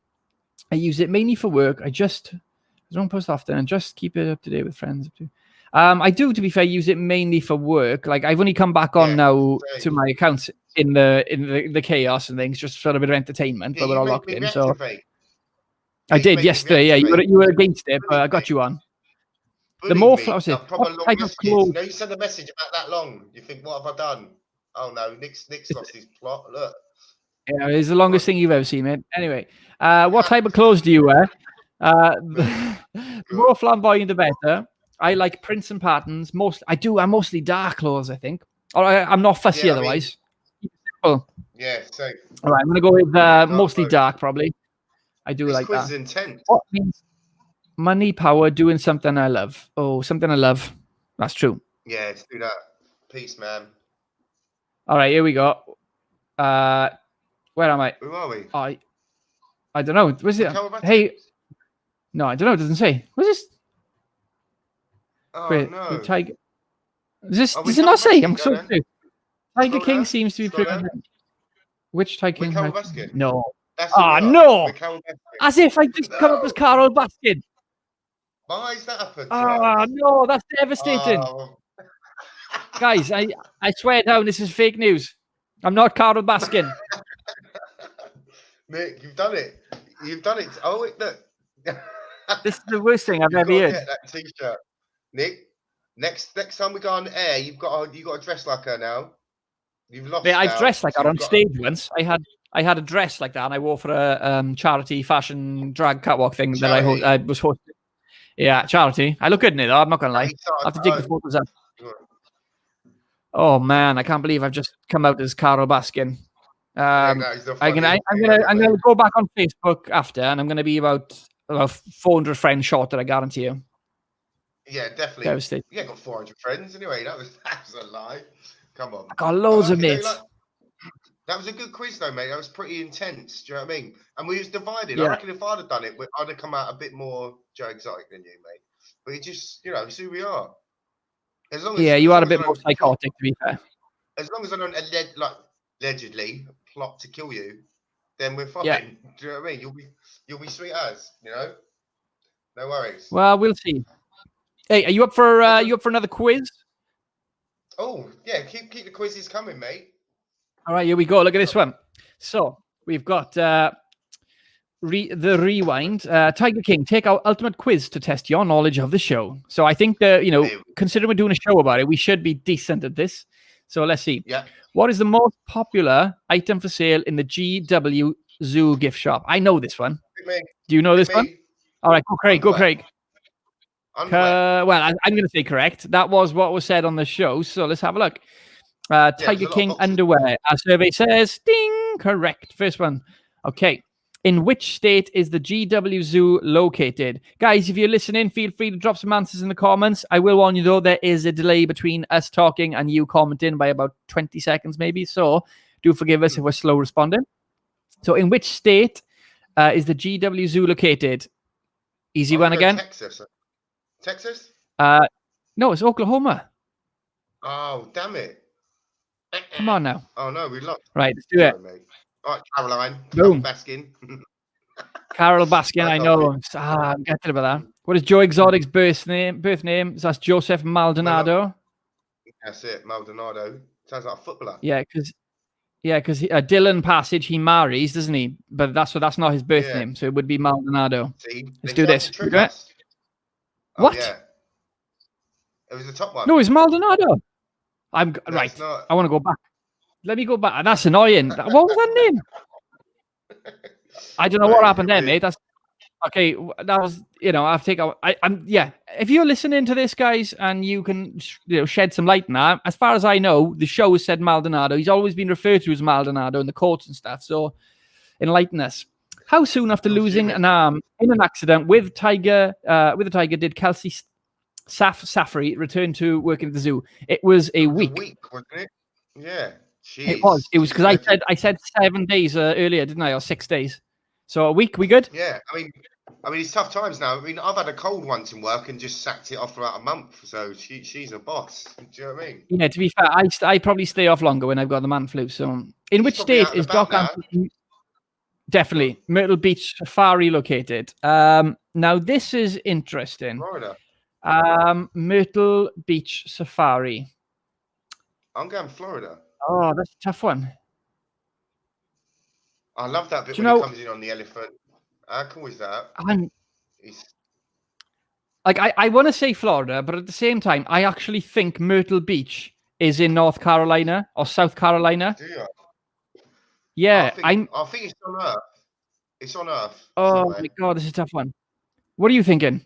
I use it mainly for work. I don't post often and just keep it up to date with friends. I do, to be fair, use it mainly for work. Like I've only come back on now to my accounts in the chaos and things, just for a bit of entertainment. But we're all locked in, so I did yesterday. Yeah, you were against it, but I got you on. The more what type of clothes? No, you send a message about that long. You think, what have I done? Oh no, Nick's lost his plot. Look. Yeah, it's the longest thing you've ever seen, mate. Anyway, what type of clothes do you wear? The more flamboyant, the better. I like prints and patterns. I'm mostly dark clothes, I think. Or I'm not fussy otherwise. Yeah, same. All right, I'm gonna go with mostly dark, probably. I do like that. Intense. What means money, power, doing something I love? Oh, something I love. That's true. Yeah, let's do that. Peace, man. All right, here we go. Where am I? Who are we? I don't know. Was it? Hey, no, I don't know. It doesn't say. What's this? Oh, wait, no. The Tiger. Does it not say? I'm so confused. Tiger King seems to be pretty. Which Tiger King? No. No. As if I just come up as Carol Baskin. Why is that happened? No, that's devastating. Guys, I swear down, this is fake news. I'm not Carol Baskin. Nick, you've done it. You've done it. Oh, wait, look. This is the worst thing I've ever heard. Get that t-shirt. Nick, next time we go on air, you got to dress like her now. You've lost. Yeah, I've dressed like her on stage once. I had a dress like that, and I wore for a charity fashion drag catwalk thing that I was hosting. Yeah, charity. I look good in it, though. I'm not gonna lie. I have to dig the photos up. Oh man, I can't believe I've just come out as Carol Baskin. I'm gonna go back on Facebook after, and I'm gonna be about 400 friends short. I guarantee you. Yeah, definitely. Devastating. You ain't got 400 friends anyway. That was a lie. Come on. I got loads of mates. That was a good quiz though, mate. That was pretty intense. Do you know what I mean? And we was divided. Yeah. I reckon if I'd have done it, I'd have come out a bit more Joe Exotic than you, mate. But you just, it's who we are. As long as you are a bit more psychotic, to be fair. As long as I don't allegedly plot to kill you, then we're fine. Yeah. Do you know what I mean? You'll be sweet as, No worries. Well, we'll see. Hey, are you up for another quiz? Oh yeah, keep the quizzes coming, mate. All right, here we go. Look at this one. So we've got the rewind. Tiger King, take our ultimate quiz to test your knowledge of the show. So I think that considering we're doing a show about it, we should be decent at this. So let's see. Yeah. What is the most popular item for sale in the GW Zoo gift shop? I know this one. Do you know this one? All right, go Craig. Go Craig. Well, I'm going to say correct. That was what was said on the show. So let's have a look. Tiger King underwear. Our survey says, ding, correct. First one. Okay. In which state is the GW Zoo located? Guys, if you're listening, feel free to drop some answers in the comments. I will warn you, though, there is a delay between us talking and you commenting by about 20 seconds, maybe. So do forgive us if we're slow responding. So in which state is the GW Zoo located? Easy one again. Texas? No, it's Oklahoma. Oh, damn it. Come on now. Oh, no, we lost. Right, let's do it. All right, Caroline. Boom. Baskin. Carol Baskin, I know. I'm getting about that. What is Joe Exotic's birth name? That's Joseph Maldonado. That's it, Maldonado. Sounds like a footballer. Yeah, because Dylan Passage, he marries, doesn't he? But that's not his birth name, so it would be Maldonado. See, let's do this. What? Yeah. It was the top one. No, it's Maldonado. I'm No, right. it's not. I want to go back. Let me go back. That's annoying. What was that name? I don't know what happened there, mate. That's okay. That was, I'm yeah. If you're listening to this, guys, and you can, shed some light on that. As far as I know, the show has said Maldonado. He's always been referred to as Maldonado in the courts and stuff. So, enlighten us. How soon after losing an arm in an accident with the tiger did Kelsey Safari return to working at the zoo? It was a week. A week, wasn't it? Yeah. Jeez. It was. It was because I said 7 days earlier, didn't I? Or 6 days. So a week, we good? Yeah. I mean, it's tough times now. I mean, I've had a cold once in work and just sacked it off for about a month. So she's a boss. Do you know what I mean? Yeah. To be fair, I probably stay off longer when I've got the man flu. So, in which state is Doc Anthony? Definitely Myrtle Beach Safari located. Now this is interesting. Florida. Myrtle Beach Safari. I'm going Florida. Oh, that's a tough one. I love that bit when he comes in on the elephant. How cool is that? I want to say Florida, but at the same time, I actually think Myrtle Beach is in North Carolina or South Carolina. Do you? Yeah, I think it's on Earth. It's on Earth. Oh somewhere. my God, this is a tough one. What are you thinking?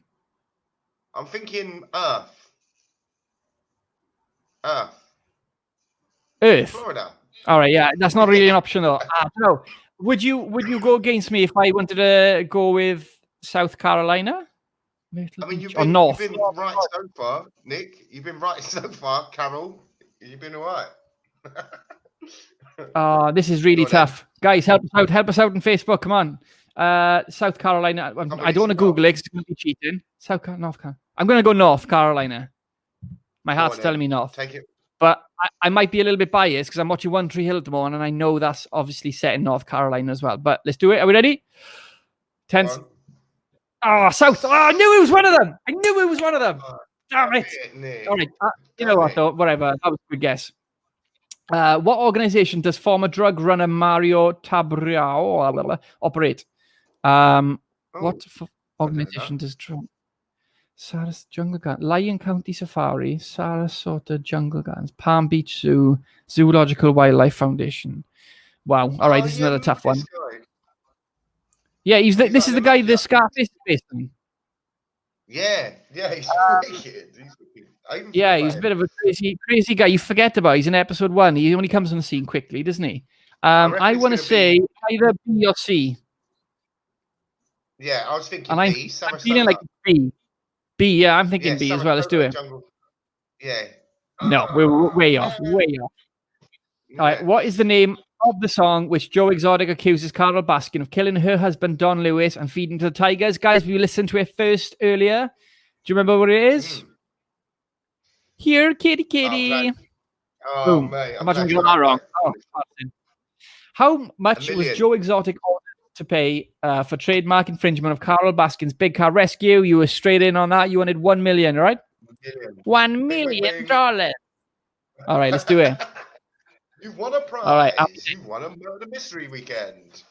I'm thinking Earth. Florida. All right, yeah, that's not really an option though. No. Would you go against me if I wanted to go with South Carolina? I mean, you've been right so far, Nick. You've been right so far, Carol. You've been all right. This is really tough. Guys, help us out. Help us out on Facebook. Come on. South Carolina. I don't want to Google it because it's going to be cheating. North Carolina. I'm going to go North Carolina. My heart's telling me North. Take it. But I might be a little bit biased because I'm watching One Tree Hill at the moment, and I know that's obviously set in North Carolina as well. But let's do it. Are we ready? 10. South. Oh, I knew it was one of them. Damn it. All right. You know what, though? Whatever. That was a good guess. What organization does former drug runner Mario Tabriao operate? What organization does Jungle Gardens, Lyon County Safari, Sarasota Jungle Gardens, Palm Beach Zoo, Zoological Wildlife Foundation? Wow. All right, this is another tough one. Yeah, this is the guy the Scarface is based on. Yeah, he's wicked. He's a bit of a crazy guy. You forget about. He's in episode 1. He only comes on the scene quickly, doesn't he? I want to say either B or C. Yeah, I was thinking B. I'm feeling like B. B, yeah, I'm thinking B as well. Let's do it. Yeah. No, we're way off. All right, what is the name of the song which Joe Exotic accuses Carol Baskin of killing her husband Don Lewis and feeding to the tigers? Guys, we listened to it first earlier. Do you remember what it is? Here, kitty. Boom. Mate, imagine we got that wrong. How much was Joe Exotic ordered to pay for trademark infringement of Carol Baskin's Big Car Rescue? You were straight in on that. You wanted $1 million, right? $1 million. All right, let's do it. You won a prize. All right. You won a murder mystery weekend.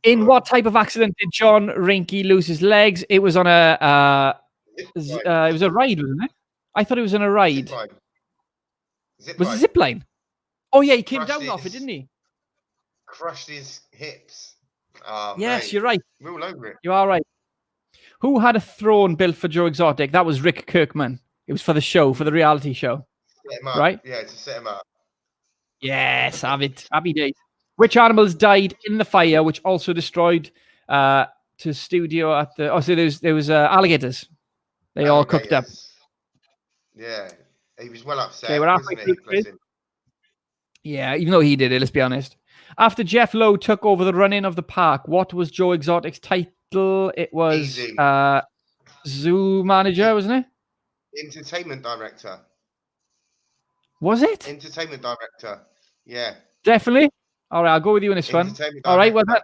In what type of accident did John Rinke lose his legs? It was on a it was a ride, wasn't it? I thought it was on a ride. Was it zip line? Oh yeah, he came down off it, didn't he? Crushed his hips. Yes, mate. You're right. We're all over it. You are right. Who had a throne built for Joe Exotic? That was Rick Kirkman. It was for the show, for the reality show. Set him up. Right? Yeah, to set him up. Yes, happy days. Which animals died in the fire, which also destroyed to studio at the? Oh, so there was alligators. They all cooked up. Yeah, he was well upset. Okay, we're halfway through. Yeah, even though he did it, let's be honest. After Jeff Lowe took over the running of the park, what was Joe Exotic's title? It was zoo manager, wasn't it? Entertainment director. Was it? Entertainment director. Yeah. Definitely. All right, I'll go with you in this one. All right, well, I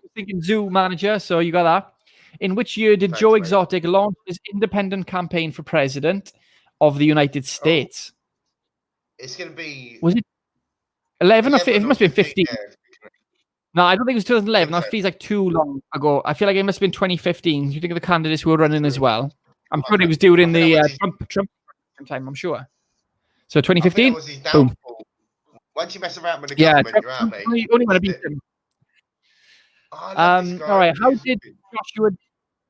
was thinking zoo manager, so you got that. In which year did Joe Exotic launch his independent campaign for president of the United States? It's going to be... Was it 11 or 15? It must have been 15. Yeah. No, I don't think it was 2011. That feels like too long ago. I feel like it must have been 2015. You think of the candidates who were running as well? I'm sure it was during the Trump. time, I'm sure. So I think 2015. that was his Boom. downfall. Once you mess around with the government, you're out, mate. Only want to beat him. Oh, I love this guy. All right. How did Joshua?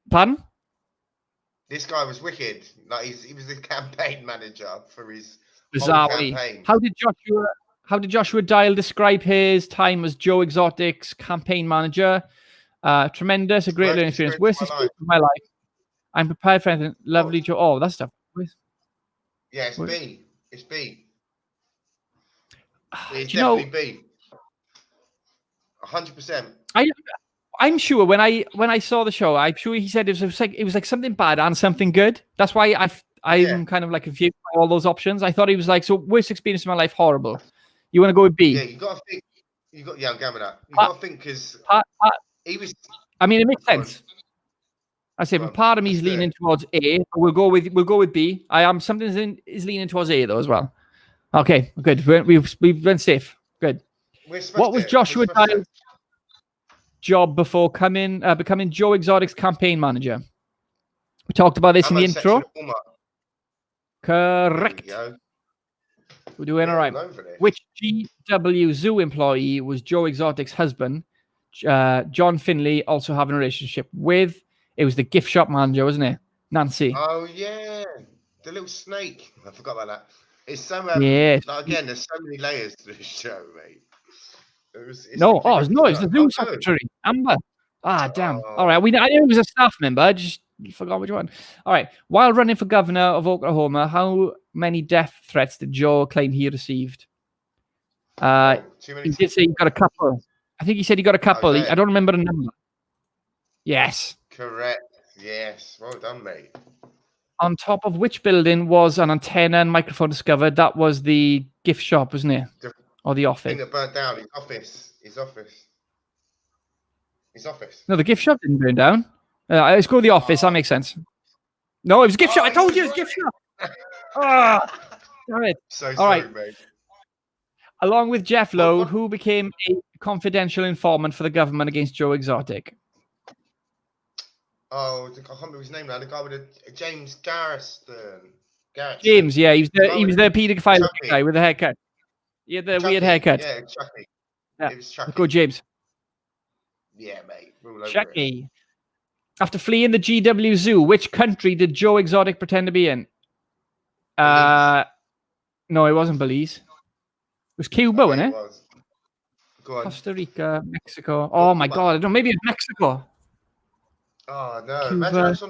Pardon? This guy was wicked. Like he was the campaign manager for his whole Bizarrely. campaign. How did Joshua Dial describe his time as Joe Exotic's campaign manager? Tremendous, a great learning experience. Worst experience of my life. I'm prepared for anything. Lovely Joe. Oh, that's stuff. Yeah, it's B. It's B. It's Do you know, definitely B. 100%. I'm sure when I saw the show, I'm sure he said it was like something bad and something good. That's why I'm kind of like confused by all those options. I thought he was like, so worst experience of my life, horrible. You want to go with B? Yeah, you got to think. Yeah, I'm going with that. You got to think because he was. I mean, it makes sense. I say, part of me is leaning towards A. But we'll go with B. Something is leaning towards A though as well. Okay, good. We went safe. Good. What was Joshua Dial's job before becoming Joe Exotic's campaign manager? We talked about this in the intro. Correct. We're doing all right. Which GW Zoo employee was Joe Exotic's husband, John Finley, also having a relationship with? It was the gift shop manager, wasn't it? Nancy. Oh, yeah. The little snake. I forgot about that. It's so, yes. Like, again, there's so many layers to this show, mate. It's the zoo secretary, Amber. Damn. All right, I knew it was a staff member. I just forgot which one. All right. While running for governor of Oklahoma, how many death threats did Joe claim he received? He did say he got a couple. I think he said he got a couple. I don't remember the number. Yes. Correct. Yes. Well done, mate. On top of which building was an antenna and microphone discovered? That was the gift shop, wasn't it? Or the office? I think that burnt down. His office. No, the gift shop didn't burn down. Let's go to the office. That makes sense. No, it was a gift shop. I told you it was a gift shop. Damn it. So all right. Mate. Along with Jeff Lowe, who became a confidential informant for the government against Joe Exotic? Oh, I can't remember his name now. The guy with the James Garrison. James, yeah, he was the paedophile guy with the haircut. Yeah, the weird haircut. Yeah, Chappie. Yeah. It was Chappie. Go, James. Yeah, mate. Chappie. After fleeing the GW Zoo, which country did Joe Exotic pretend to be in? No, it wasn't Belize. It was Cuba, wasn't it? Was. Go on. Costa Rica, Mexico. Oh my God, I don't know. Maybe it's Mexico. Oh no! Cuba. Imagine it's on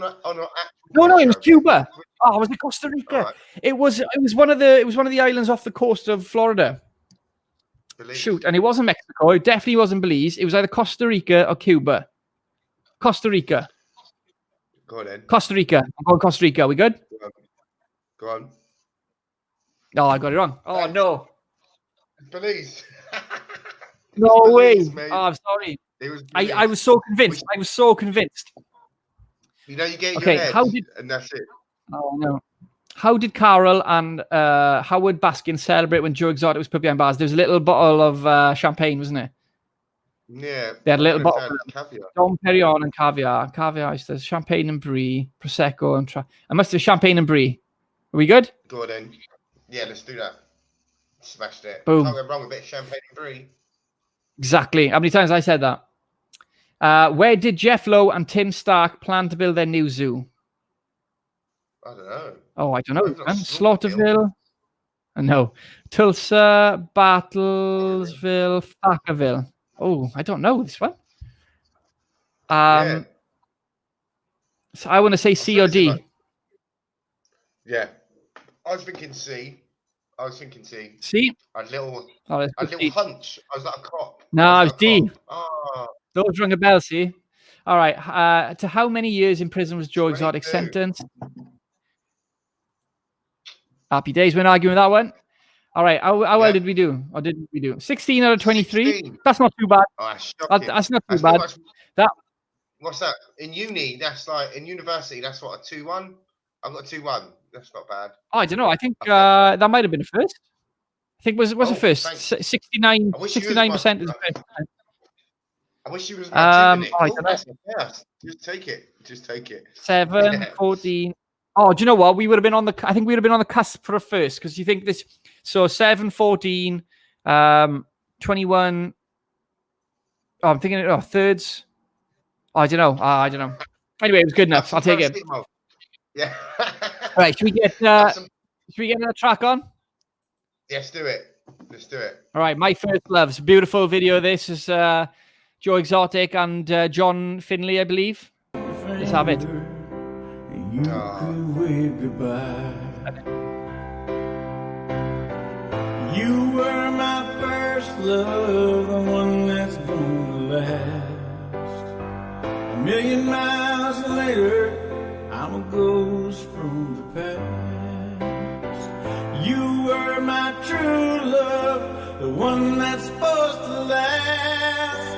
No, it was Cuba. Oh, was it Costa Rica? Right. It was one of the islands off the coast of Florida. Belize. Shoot, and it wasn't Mexico. It definitely wasn't Belize. It was either Costa Rica or Cuba. Costa Rica. Go on then. Costa Rica. I'm going Costa Rica. Are we good? Go on. No, I got it wrong. Oh no. Belize. No Belize, way. Mate. Oh, I'm sorry. I was so convinced. I was so convinced. You know, you get your head, and that's it. Oh no. How did Carol and Howard Baskin celebrate when Joe Exotic was put behind bars? There was a little bottle of champagne, wasn't it? Yeah. They had a little bottle of caviar. Dom Perignon and caviar. Caviar, there's champagne and brie, prosecco and I must have champagne and brie. Are we good? Go on then. Yeah, let's do that. Smashed it. Boom. Can't go wrong with a bit of champagne and brie. Exactly. How many times I said that? Where did Jeff Lowe and Tim Stark plan to build their new zoo? I don't know. Oh, I don't know. Slaughterville? No. Tulsa, Battlesville, Thackerville. Oh, I don't know this one. Yeah. So I want to say C or D. Yeah. I was thinking C. C? A little hunch. I was like a cop. No, it was D. Oh. Those rung a bell, see? All right. To how many years in prison was Joe Exotic sentenced? Happy days when arguing that one. All right. How well did we do? Or didn't we do? 16 out of 23? 16. That's not too bad. Oh, that's not too bad. What's that? In uni, that's like, in university, that's what, a 2-1? I've got a 2-1. That's not bad. Oh, I don't know. I think that might have been a first. I think was a first. 69% is the first. I wish you was my that's a Just take it. 7, 14. Oh, do you know what? We would have been on the. I think we would have been on the cusp for a first, because you think this. So 7, 14, 21. Oh, I'm thinking. Thirds. Oh, I don't know. I don't know. Anyway, it was good enough. I'll take it. Yeah. All right. Should we get another track on? Yes, do it. Let's do it. All right. My First Loves. Beautiful video. This is Joe Exotic and John Finley, I believe. Let's have it. You could wave goodbye. You were my first love, the one that's gonna last. A million miles later, I'm a ghost from the past. You were my true love, the one that's supposed to last.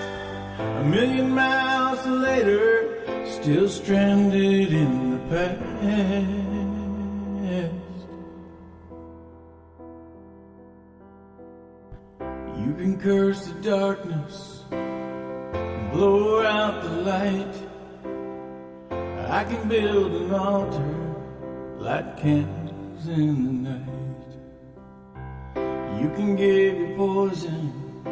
A million miles later, still stranded in the past. You can curse the darkness and blow out the light. I can build an altar, light candles in the night. You can give your poison to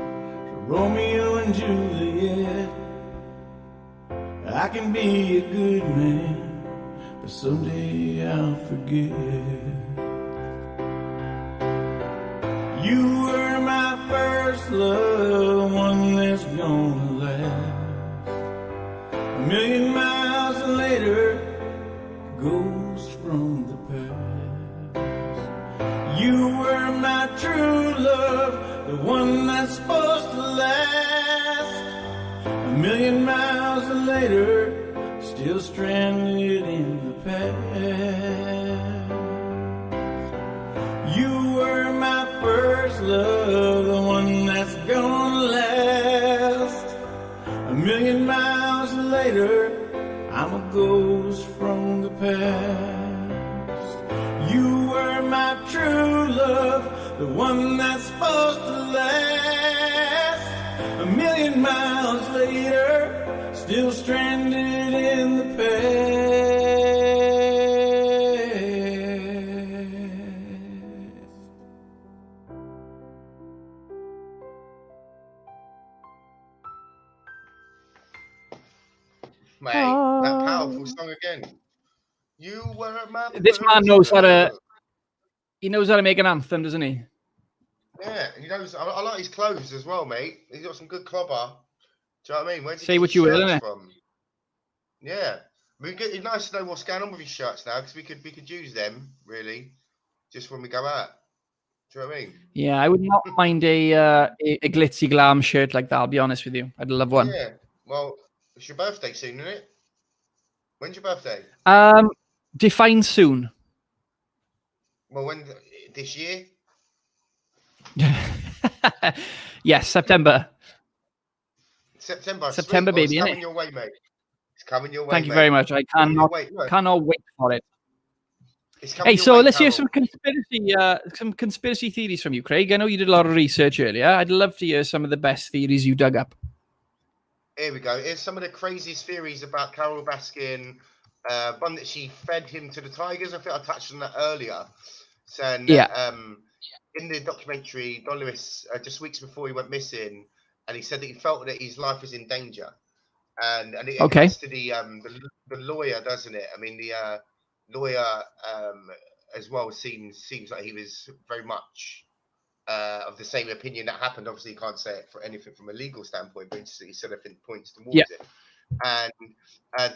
Romeo and Juliet. I can be a good man, but someday I'll forget. You were my first love, one that's gonna last. A million miles later, ghost from the past. You were my true love, the one that's supposed to last. A million miles later, still stranded in the past. You were my first love, the one that's gonna last. A million miles later, I'm a ghost from the past. You were my true love, the one that's supposed to last. A million miles later, still stranded in the past. Mate, that powerful song again. You were my This man knows how to. He knows how to make an anthem, doesn't he? Yeah, he knows. I like his clothes as well, mate. He's got some good clobber. Do you know what I mean? Where's he Say what you will, innit? From? Yeah, it's nice to know what's going on with his shirts now, because we could use them really, just when we go out. Do you know what I mean? Yeah, I would not mind a glitzy glam shirt like that. I'll be honest with you. I'd love one. Yeah. Well, it's your birthday soon, isn't it? When's your birthday? Define soon. Well, when this year? Yes, September. September, September, sweet. baby. Well, it's coming your way, mate. It's coming your way. Thank you very much. I cannot wait for it. Hey, so let's hear some conspiracy theories from you, Craig. I know you did a lot of research earlier. I'd love to hear some of the best theories you dug up. Here we go. Here's some of the craziest theories about Carol Baskin. One that she fed him to the tigers. I think I touched on that earlier. Saying in the documentary, Don Lewis, just weeks before he went missing, and he said that he felt that his life was in danger. And it gets to the lawyer, doesn't it? I mean, the lawyer as well seems like he was very much of the same opinion that happened. Obviously, you can't say it for anything from a legal standpoint, but he said everything points towards it. And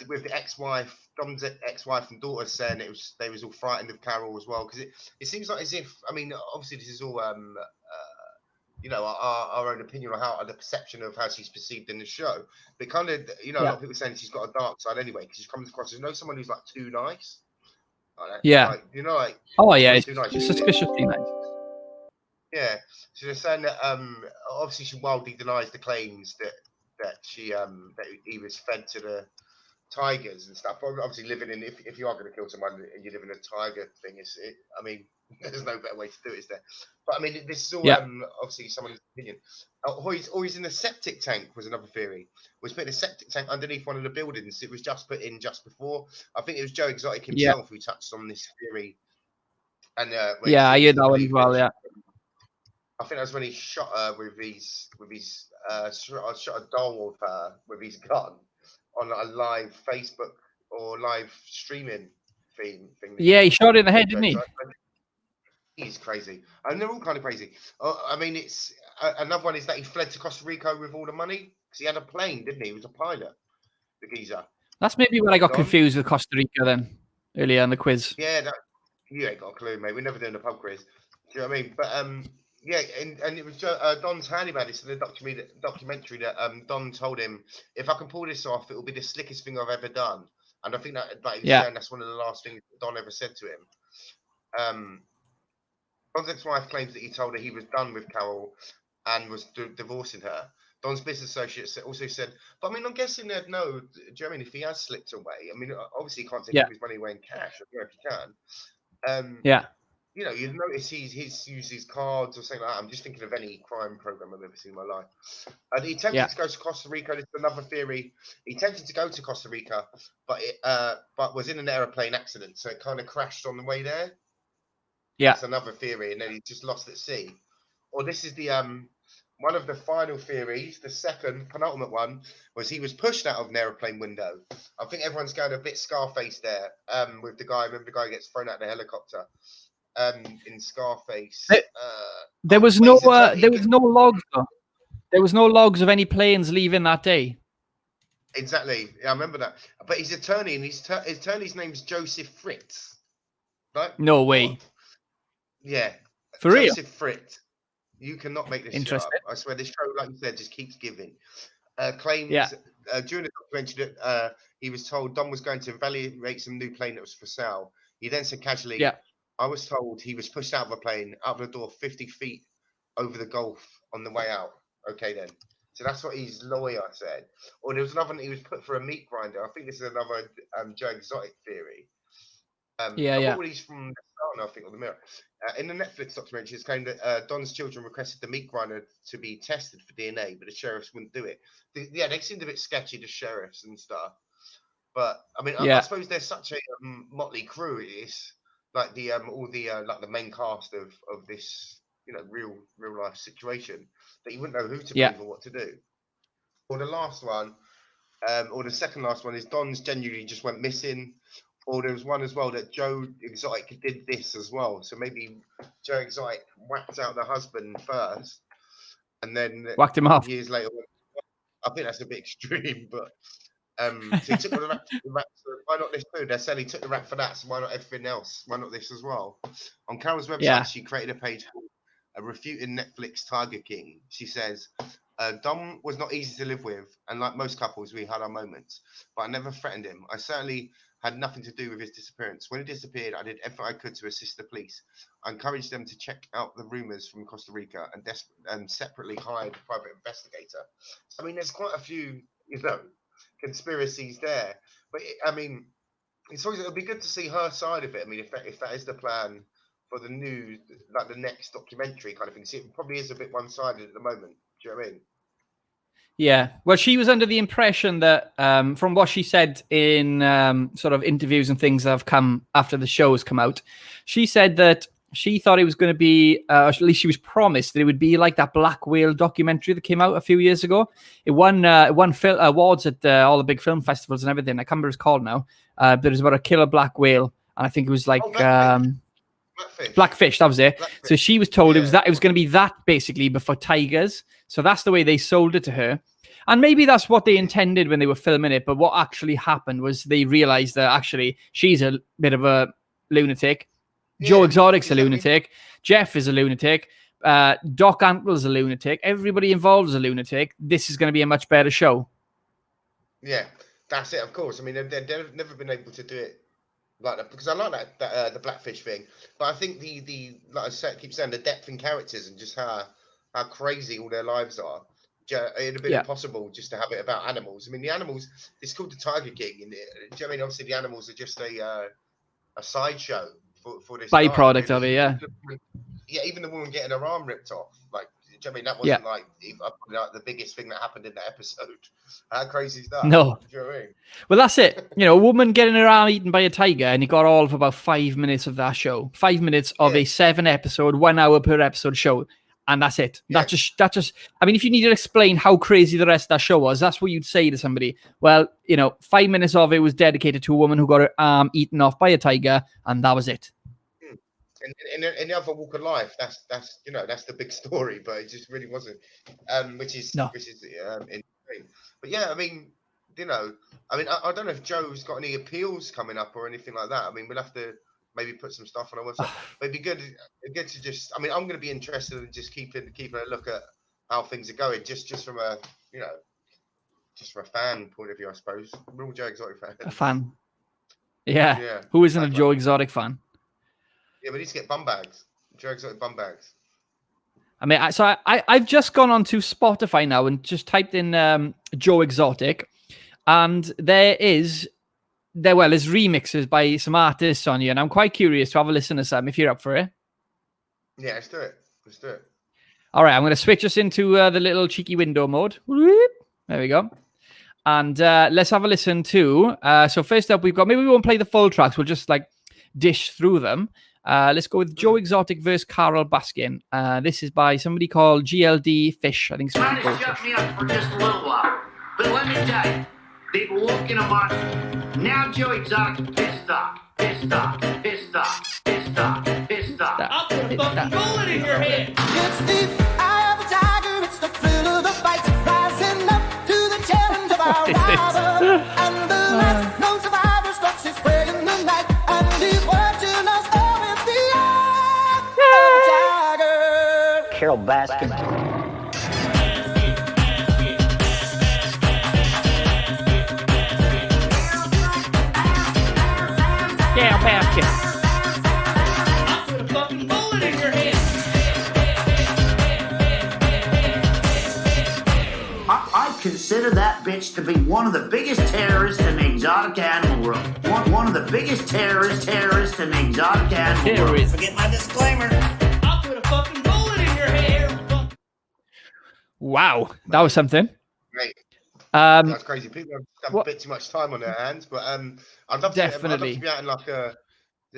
with the ex-wife, Dom's ex-wife and daughter saying they was all frightened of Carol as well, because it seems like as if, I mean, obviously this is all you know, our own opinion on how the perception of how she's perceived in the show, but kind of, you know, a lot of people saying she's got a dark side anyway, because she comes across as someone who's like too nice. Like, like, you know, like, oh yeah, too nice. She's suspiciously nice. Yeah, so they're saying that obviously she wildly denies the claims that he was fed to tigers and stuff. Obviously, living in if you are going to kill someone and you live in a tiger thing, I mean, there's no better way to do it, is there? But I mean, this is all obviously someone's opinion. He's in a septic tank was another theory. Was put in a septic tank underneath one of the buildings. It was just put in just before. I think it was Joe Exotic himself who touched on this theory. And I heard that one as well. Yeah, I think that's when he shot her with his shot a doll of her with his gun on a live Facebook or live streaming thing. Yeah, he shot her in the head, didn't he? He's crazy, and they're all kind of crazy. I mean, it's another one is that he fled to Costa Rica with all the money because he had a plane, didn't he? He was a pilot, the geezer. That's maybe when I got confused with Costa Rica then earlier in the quiz. Yeah, you ain't got a clue, mate. We're never doing a pub quiz. Do you know what I mean? But yeah, and it was Don's handyman. It's in the documentary that Don told him, if I can pull this off, it will be the slickest thing I've ever done. And I think that he was saying that's one of the last things Don ever said to him. Don's ex-wife claims that he told her he was done with Carol and was divorcing her. Don's business associate also said, but I mean, I'm guessing they'd know. Do you know what I mean? If he has slipped away, I mean, obviously he can't take his money away in cash. I don't know if he can. You know, you'd notice he's used his cards or something like that. I'm just thinking of any crime program I've ever seen in my life. He attempted to go to Costa Rica. This is another theory. He attempted to go to Costa Rica, but was in an aeroplane accident, so it kind of crashed on the way there. Yeah, that's another theory, and then he just lost at sea. Or this is the one of the final theories. The second penultimate one was he was pushed out of an aeroplane window. I think everyone's going a bit Scarface there. With the guy, remember the guy who gets thrown out of the helicopter. In Scarface, there was no logs. There was no logs of any planes leaving that day. Exactly, yeah, I remember that. But his attorney, and his attorney's name's Joseph Fritz. Right? No way. What? Yeah, for real. Joseph Fritz. You cannot make this shit up. I swear, this show, like you said, just keeps giving. Claims during the documentary that he was told Don was going to evaluate some new plane that was for sale. He then said casually, I was told he was pushed out of a plane, out of the door 50 feet over the Gulf on the way out. Okay, then. So that's what his lawyer said. Or there was another one, he was put for a meat grinder. I think this is another Joe Exotic theory. All these from the Sun, I think, or the Mirror. In the Netflix documentary, it's claimed that Don's children requested the meat grinder to be tested for DNA, but the sheriffs wouldn't do it. They seemed a bit sketchy, the sheriffs and stuff. But, I mean, I suppose there's such a motley crew, it is. Like the all the like the main cast of this, you know, real life situation that you wouldn't know who to believe or what to do. Or the last one, or the second last one is Don's genuinely just went missing. Or there was one as well that Joe Exotic did this as well. So maybe Joe Exotic whacked out the husband first, and then whacked him off years later. I think that's a bit extreme, but. So he took the rap, so why not this too? They're saying he took the rap for that, so why not everything else? Why not this as well? On Carol's website, she created a page called Refuting Netflix Tiger King. She says, Dom was not easy to live with, and like most couples, we had our moments, but I never threatened him. I certainly had nothing to do with his disappearance. When he disappeared, I did everything I could to assist the police. I encouraged them to check out the rumors from Costa Rica and separately hired a private investigator. I mean, there's quite a few, you know, conspiracies there, but I mean, it'll be good to see her side of it. I mean, if that is the plan for the new, like the next documentary kind of thing, see, it probably is a bit one-sided at the moment. Do you know what I mean? Yeah. Well, she was under the impression that, from what she said in sort of interviews and things that have come after the show has come out, she said that she thought it was going to be, at least she was promised that it would be like that Black Whale documentary that came out a few years ago. It won awards at all the big film festivals and everything. I can't remember what it's called now. But it was about a killer black whale, and I think it was like Blackfish. That was it. Blackfish. So she was told it was going to be that basically, but for tigers. So that's the way they sold it to her. And maybe that's what they intended when they were filming it. But what actually happened was they realized that actually she's a bit of a lunatic. Joe Exotic's a lunatic. Jeff is a lunatic. Doc Antle's a lunatic. Everybody involved is a lunatic. This is going to be a much better show. Yeah, that's it. Of course. I mean, they've never been able to do it like that, because I like that the Blackfish thing. But I think the like I keep saying, the depth in characters and just how crazy all their lives are. it'd have been impossible just to have it about animals. I mean, the animals, it's called the Tiger King. And do you know what I mean? Obviously, the animals are just a sideshow for this byproduct of it, yeah. Yeah, even the woman getting her arm ripped off. Like, do you know what I mean? That wasn't like the biggest thing that happened in that episode. How crazy is that? No. Do you know what I mean? Well, that's it. You know, a woman getting her arm eaten by a tiger, and you got all of about 5 minutes of that show. 5 minutes of a 7-episode, 1 hour per episode show. And that's it. Yeah. That just. I mean, if you need to explain how crazy the rest of that show was, that's what you'd say to somebody. Well, you know, 5 minutes of it was dedicated to a woman who got her arm eaten off by a tiger, and that was it. In the other walk of life, that's the big story, but it just really wasn't. Which is insane. But yeah, I mean, I don't know if Joe's got any appeals coming up or anything like that. I mean, we'll have to maybe put some stuff on our website. But it'd be good to just. I mean, I'm going to be interested in just keeping a look at how things are going, just from a just from a fan point of view, I suppose. Real Joe Exotic fan. A fan. Yeah. Who isn't a Joe Exotic fan? Yeah, we need to get bum bags. Joe Exotic bum bags. I mean, I've just gone onto Spotify now and just typed in Joe Exotic, and there's remixes by some artists on here, and I'm quite curious to have a listen to some if you're up for it. Yeah, let's do it. All right, I'm going to switch us into the little cheeky window mode. There we go. And let's have a listen to. So first up, maybe we won't play the full tracks. We'll just like dish through them. Let's go with Joe Exotic versus Carol Baskin. This is by somebody called GLD Fish. I think it's trying to shut me up for just a little while. But let me tell you, they've been walking a march. Now Joe Exotic's pissed off. I'll put a fucking bullet in your head. It's the eye of the tiger, it's the thrill of the fight, rising up to the challenge of our rival. And the last known survivor stops his way in the night, and he's watching us all with the eye of the tiger. Carol Baskin. Carol Baskin. I consider that bitch to be one of the biggest terrorists in the exotic animal world. One of the biggest terrorists in the exotic animal world. Forget my disclaimer. I'll put a fucking bullet in your hair. Wow, that was something. Great. That's crazy. People have a bit too much time on their hands, but I'd love to be out in like a.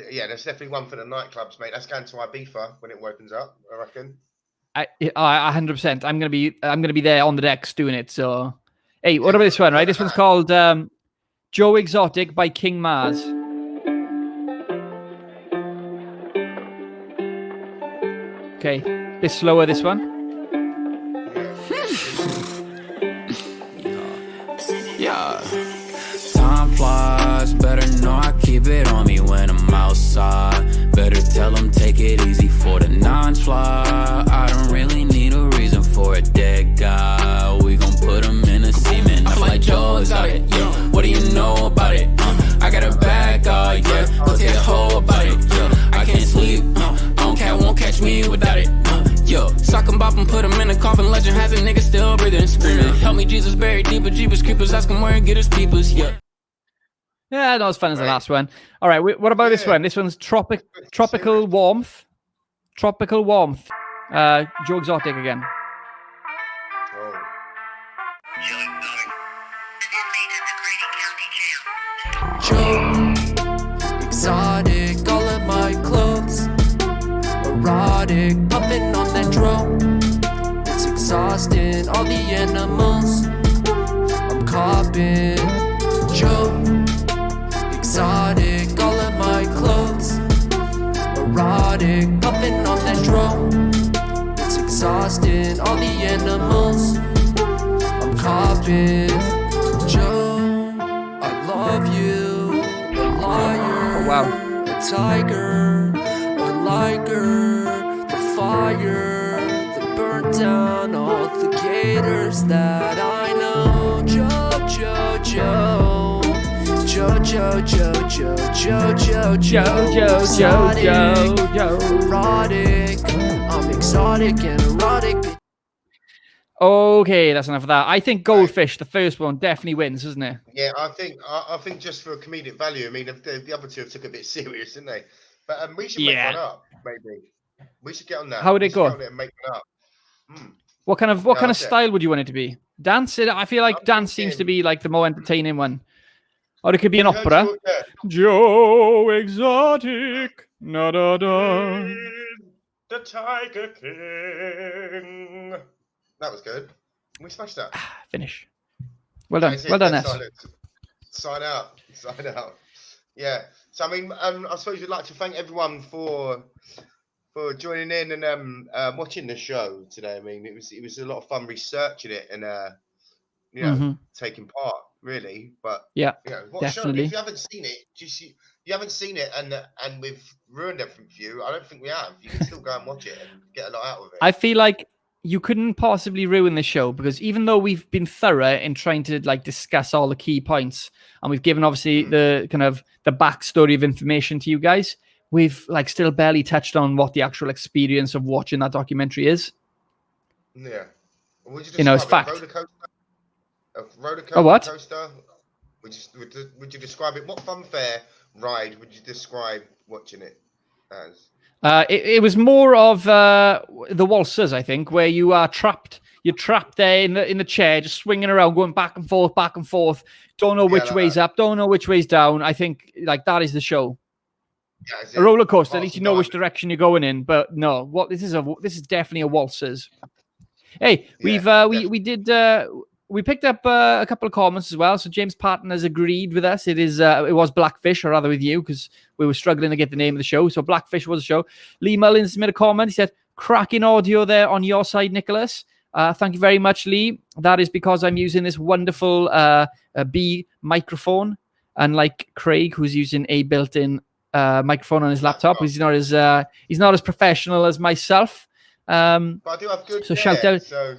Yeah, there's definitely one for the nightclubs, mate. That's going to Ibiza when it opens up, I reckon. 100%. I'm gonna be there on the decks doing it. So, hey, what about this one? Right, this one's called Joe Exotic by King Mars. Okay, bit slower this one. Yeah. Time flies, better know I keep it on me when I'm outside. Better tell them take it easy for the nines fly. I don't really need a reason for a dead guy. We gon' put him in a semen. I'm like Joe Exotic, yeah. What do you know about it? I got a bad guy, yeah. Go tell a hoe about it, yeah. I can't sleep, won't catch me without it. Yo, sock him, bop him, put him in a coffin. Legend has it, nigga still breathing and screaming. Help me, Jesus, buried deeper, Jeepers creepers. Ask him where he get his peepers, yeah. Yeah, not as fun as the last one. All right, what about this one? This one's Tropical Warmth. Tropical Warmth. Joe Exotic again. Joe Exotic, all of my clothes erotic, pumping on that drone. It's exhausting, all the animals I'm copping. Joe Exotic, all of my clothes erotic, pumping on that drone. It's exhausting, all the animals I'm copping. Joe, I love you, a liar, oh, wow. A tiger, a liger, the fire that burnt down all the gators that I know. Joe, Joe, Joe. Joe. Erotic. I'm exotic and erotic. Okay, that's enough of that. I think Goldfish, the first one, definitely wins, isn't it? Yeah, I think just for comedic value. I mean, the other two took a bit serious, didn't they? But we should make one up, maybe. We should get on that. How would it go? Get on it and make one up. What kind of style would you want it to be? Dance? I feel like dance seems to be like the more entertaining one. Or it could be an opera. Joe Exotic. Da, da, da. The Tiger King. That was good. We smashed that. Finish. Well done. Well done, S. Sign out. Yeah. So I mean, I suppose we'd like to thank everyone for joining in and watching the show today. I mean, it was a lot of fun researching it and you know taking part really. But yeah, you know, definitely. Show, if you haven't seen it, you haven't seen it and we've ruined everything for you. I don't think we have. You can still go and watch it and get a lot out of it. I feel like you couldn't possibly ruin the show because even though we've been thorough in trying to like discuss all the key points and we've given obviously the kind of the backstory of information to you guys, we've like still barely touched on what the actual experience of watching that documentary is. Yeah. You know, it's fact. Roller coaster? A what? Coaster? Would you describe it? What funfair ride would you describe watching it as? It was more of the waltzers, I think, where you are trapped. You're trapped there in the chair, just swinging around, going back and forth. Don't know which way's up, don't know which way's down. I think like that is the show. Yeah, a roller coaster. At least you know which direction you're going in. But no, this is definitely a waltzers. Hey, we picked up a couple of comments as well. So James Patton has agreed with us. It was Blackfish, or rather with you, because we were struggling to get the name of the show. So Blackfish was a show. Lee Mullins made a comment. He said, cracking audio there on your side, Nicholas. Thank you very much, Lee. That is because I'm using this wonderful B microphone, unlike Craig, who's using a built-in microphone on his laptop. He's not as professional as myself. But I do have good hair, shout out. So...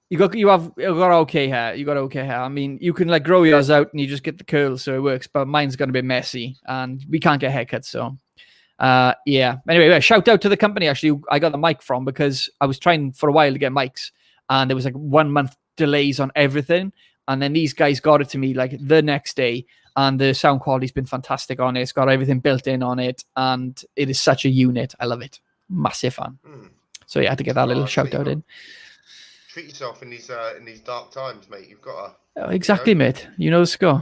You got okay hair. You got okay hair. I mean, you can like grow yours out and you just get the curls, so it works. But mine's gonna be messy, and we can't get haircuts. So, yeah. Anyway, shout out to the company. Actually, I got the mic from because I was trying for a while to get mics, and there was like 1 month delays on everything. And then these guys got it to me like the next day, and the sound quality's been fantastic on it. It's got everything built in on it, and it is such a unit. I love it. Massive fan. So yeah, I had to get that little shout out in. Treat yourself in these dark times, mate. You've got to. Exactly, mate. You know the score.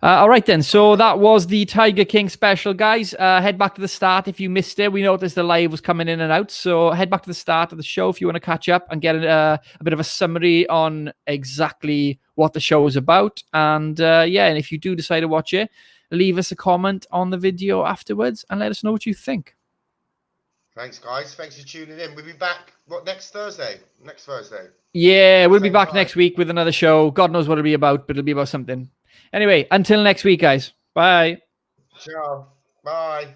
All right, then. So that was the Tiger King special, guys. Head back to the start if you missed it. We noticed the live was coming in and out. So head back to the start of the show if you want to catch up and get a bit of a summary on exactly what the show is about. And yeah, and if you do decide to watch it, leave us a comment on the video afterwards and let us know what you think. Thanks, guys. Thanks for tuning in. We'll be back, next Thursday? Next Thursday. Yeah, we'll be back next week with another show. God knows what it'll be about, but it'll be about something. Anyway, until next week, guys. Bye. Ciao. Bye.